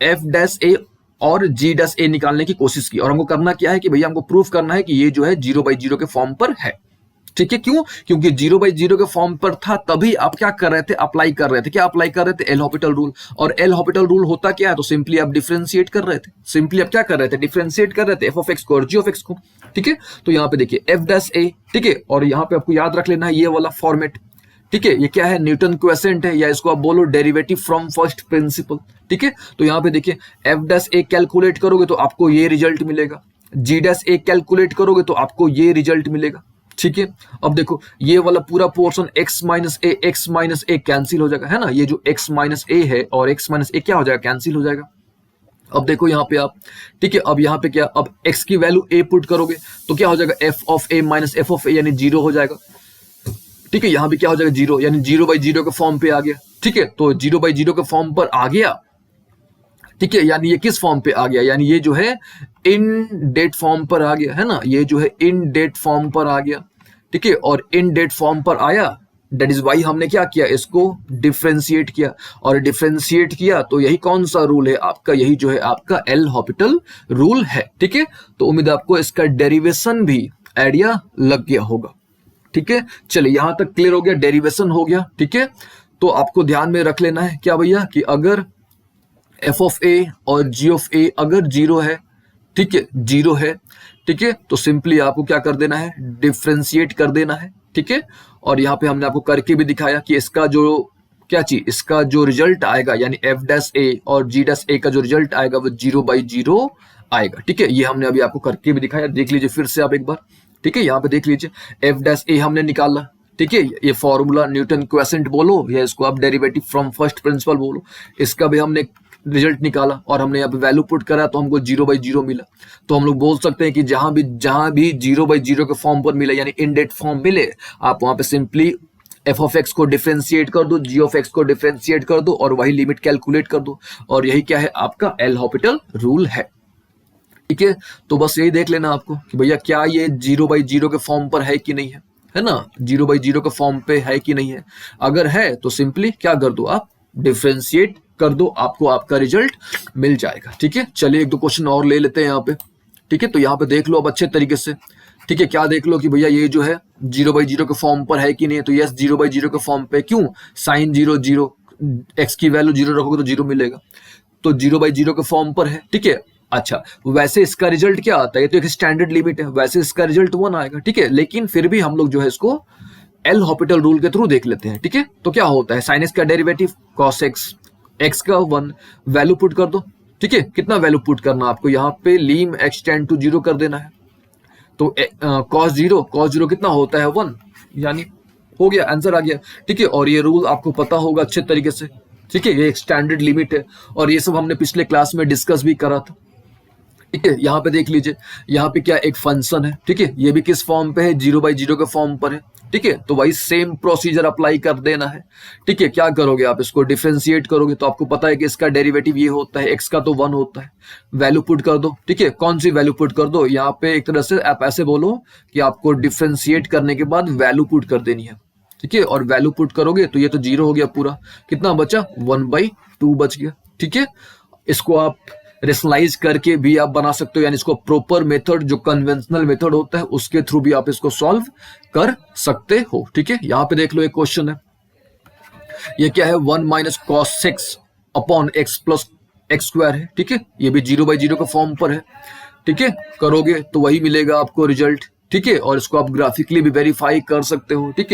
एफ डैश ए और जी डैश ए निकालने की कोशिश की, और हमको करना क्या है कि भैया हमको प्रूफ करना है कि ये जो है 0/0 के फॉर्म पर है, ठीक है। क्यों, क्योंकि 0/0 के फॉर्म पर था, तभी आप क्या कर रहे थे, अप्लाई कर रहे थे, क्या अप्लाई कर रहे थे, एल हॉपिटल रूल। और एल हॉपिटल रूल होता क्या है, तो सिंपली आप डिफरेंशिएट कर रहे थे, सिंपली आप क्या कर रहे थे, डिफरेंशिएट कर रहे थे एफ ऑफ एक्स को और जी ऑफ एक्स को, ठीक है। तो यहाँ पे देखिए एफ डैश ए, ठीक है, और यहाँ पे आपको याद रख लेना है ये वाला फॉर्मेट, ठीक है। ये क्या है, न्यूटन क्वेसेंट है, या इसको आप बोलो डेरिवेटिव फ्रॉम फर्स्ट प्रिंसिपल, ठीक है। तो यहाँ पे देखिए एफ डैश ए कैलकुलेट करोगे तो आपको ये रिजल्ट मिलेगा, जी डैश ए कैलकुलेट करोगे तो आपको ये रिजल्ट मिलेगा, ठीक है। अब देखो ये वाला पूरा पोर्शन x माइनस ए कैंसिल हो जाएगा, है ना, ये जो x माइनस ए है और x माइनस ए क्या हो जाएगा, कैंसिल हो जाएगा। अब देखो यहाँ पे आप, ठीक है, अब यहाँ पे क्या, अब x की वैल्यू a पुट करोगे तो क्या हो जाएगा, f of a minus f of a यानी 0 हो जाएगा। ठीक है, यहाँ भी क्या हो जाएगा 0, यानी 0/0 के फॉर्म पे आ गया। ठीक है, तो 0/0 के फॉर्म पर आ गया। ठीक है, यानी ये किस फॉर्म पे आ गया, यानी ये जो है इन डेट फॉर्म पर आ गया, है ना, ये जो है इन डेट फॉर्म पर आ गया। ठीक है, और इन डेट फॉर्म पर आया, दैट इज वाई हमने क्या किया, इसको डिफ्रेंशिएट किया, और डिफ्रेंशिएट किया तो यही कौन सा रूल है आपका, यही जो है आपका एल हॉपिटल रूल है। ठीक है, तो उम्मीद है आपको इसका डेरिवेशन भी आइडिया लग गया होगा। ठीक है, चलिए यहां तक क्लियर हो गया, डेरिवेशन हो गया। ठीक है, तो आपको ध्यान में रख लेना है क्या भैया, कि अगर एफ ऑफ ए और जी ऑफ ए अगर 0 है, ठीक है, 0 है, ठीक है, तो सिंपली आपको क्या कर देना है, डिफ्रेंशिएट कर देना है। ठीक है, और यहाँ पे हमने आपको करके भी दिखाया कि इसका जो क्या चीज, इसका जो रिजल्ट आएगा, यानी एफ डैश ए और जी डैश ए का जो रिजल्ट आएगा वो 0/0 आएगा। ठीक है, ये हमने अभी आपको करके भी दिखाया, देख लीजिए फिर से आप एक बार। ठीक है, यहाँ पे देख लीजिए, एफ डैश ए हमने निकाला। ठीक है, ये फॉर्मूला न्यूटन क्वेसेंट बोलो या इसको आप डेरिवेटिव फ्रॉम फर्स्ट प्रिंसिपल बोलो, इसका भी हमने रिजल्ट निकाला और हमने यहाँ पे वैल्यू पुट करा तो हमको 0/0 मिला। तो हम लोग बोल सकते हैं कि जहां भी 0/0 के फॉर्म पर मिले, यानी इनडेट फॉर्म मिले, आप वहां पे सिंपली एफ ऑफ एक्स को डिफ्रेंशिएट कर दो, जी ऑफ एक्स को डिफ्रेंशिएट कर दो और वही लिमिट कैलकुलेट कर दो, और यही क्या है आपका एल हॉपिटल रूल है। ठीक है, तो बस यही देख लेना आपको कि भैया क्या ये 0/0 के फॉर्म पर है कि नहीं है ना, 0/0 के फॉर्म पे है कि नहीं है। अगर है तो सिंपली क्या कर दो, आप डिफ्रेंशिएट कर दो, आपको आपका रिजल्ट मिल जाएगा। ठीक है, चलिए एक दो क्वेश्चन और ले लेते हैं यहाँ पे। ठीक है, तो यहाँ पे देख लो अब अच्छे तरीके से। ठीक है, क्या देख लो कि भैया ये जो है 0/0 के फॉर्म पर है कि नहीं है, तो यस 0/0 के फॉर्म पे। क्यों, साइन 0 0, एक्स की वैल्यू 0 रखोगे तो 0 मिलेगा, तो 0/0 के फॉर्म पर है। ठीक है, अच्छा वैसे इसका रिजल्ट क्या आता है, ये तो एक स्टैंडर्ड लिमिट है, वैसे इसका रिजल्ट 1 आएगा। ठीक है, लेकिन फिर भी हम लोग जो है इसको एल हॉपिटल रूल के थ्रू देख लेते हैं। ठीक है, तो क्या होता है, साइन एक्स का डेरिवेटिव कॉस एक्स, एक्स का 1, वैल्यू पुट कर दो। ठीक है, कितना वैल्यू पुट करना आपको, यहाँ पे लीम एक्स टेंड टू 0 कर देना है, तो कॉस 0 कितना होता है 1, यानी हो गया, आंसर आ गया। ठीक है, और ये रूल आपको पता होगा अच्छे तरीके से। ठीक है, ये एक स्टैंडर्ड लिमिट है और ये सब हमने पिछले क्लास में डिस्कस भी करा था। ठीक है, यहाँ पे देख लीजिए, यहाँ पे क्या एक फंक्शन है। ठीक है, ये भी किस फॉर्म पे है, 0/0 के फॉर्म पर है। ठीक है, तो वही सेम प्रोसीजर अप्लाई कर देना है। ठीक है, क्या करोगे आप, इसको डिफरेंशिएट करोगे तो आपको पता है कि इसका डेरिवेटिव ये होता है, एक्स का तो 1 होता है, वैल्यू पुट कर दो। ठीक है, कौन सी वैल्यू पुट कर दो, यहाँ पे एक तरह से आप ऐसे बोलो कि आपको डिफरेंशिएट करने के बाद वैल्यू पुट कर देनी है। ठीक है, और वैल्यू पुट करोगे तो ये तो 0 हो गया पूरा, कितना बचा 1/2 बच गया। ठीक है, इसको आप रेशनलाइज करके भी आप बना सकते हो, यानी इसको प्रॉपर मेथड जो कन्वेंशनल मेथड होता है उसके थ्रू भी आप इसको सॉल्व कर सकते हो। ठीक है, यहाँ पे देख लो एक क्वेश्चन है, ये क्या है 1 minus cos 6 upon x plus x square है। ठीक है, ये भी 0/0 के फॉर्म पर है। ठीक है, करोगे तो वही मिलेगा आपको रिजल्ट। ठीक है, और इसको आप ग्राफिकली भी वेरीफाई कर सकते हो। ठीक है।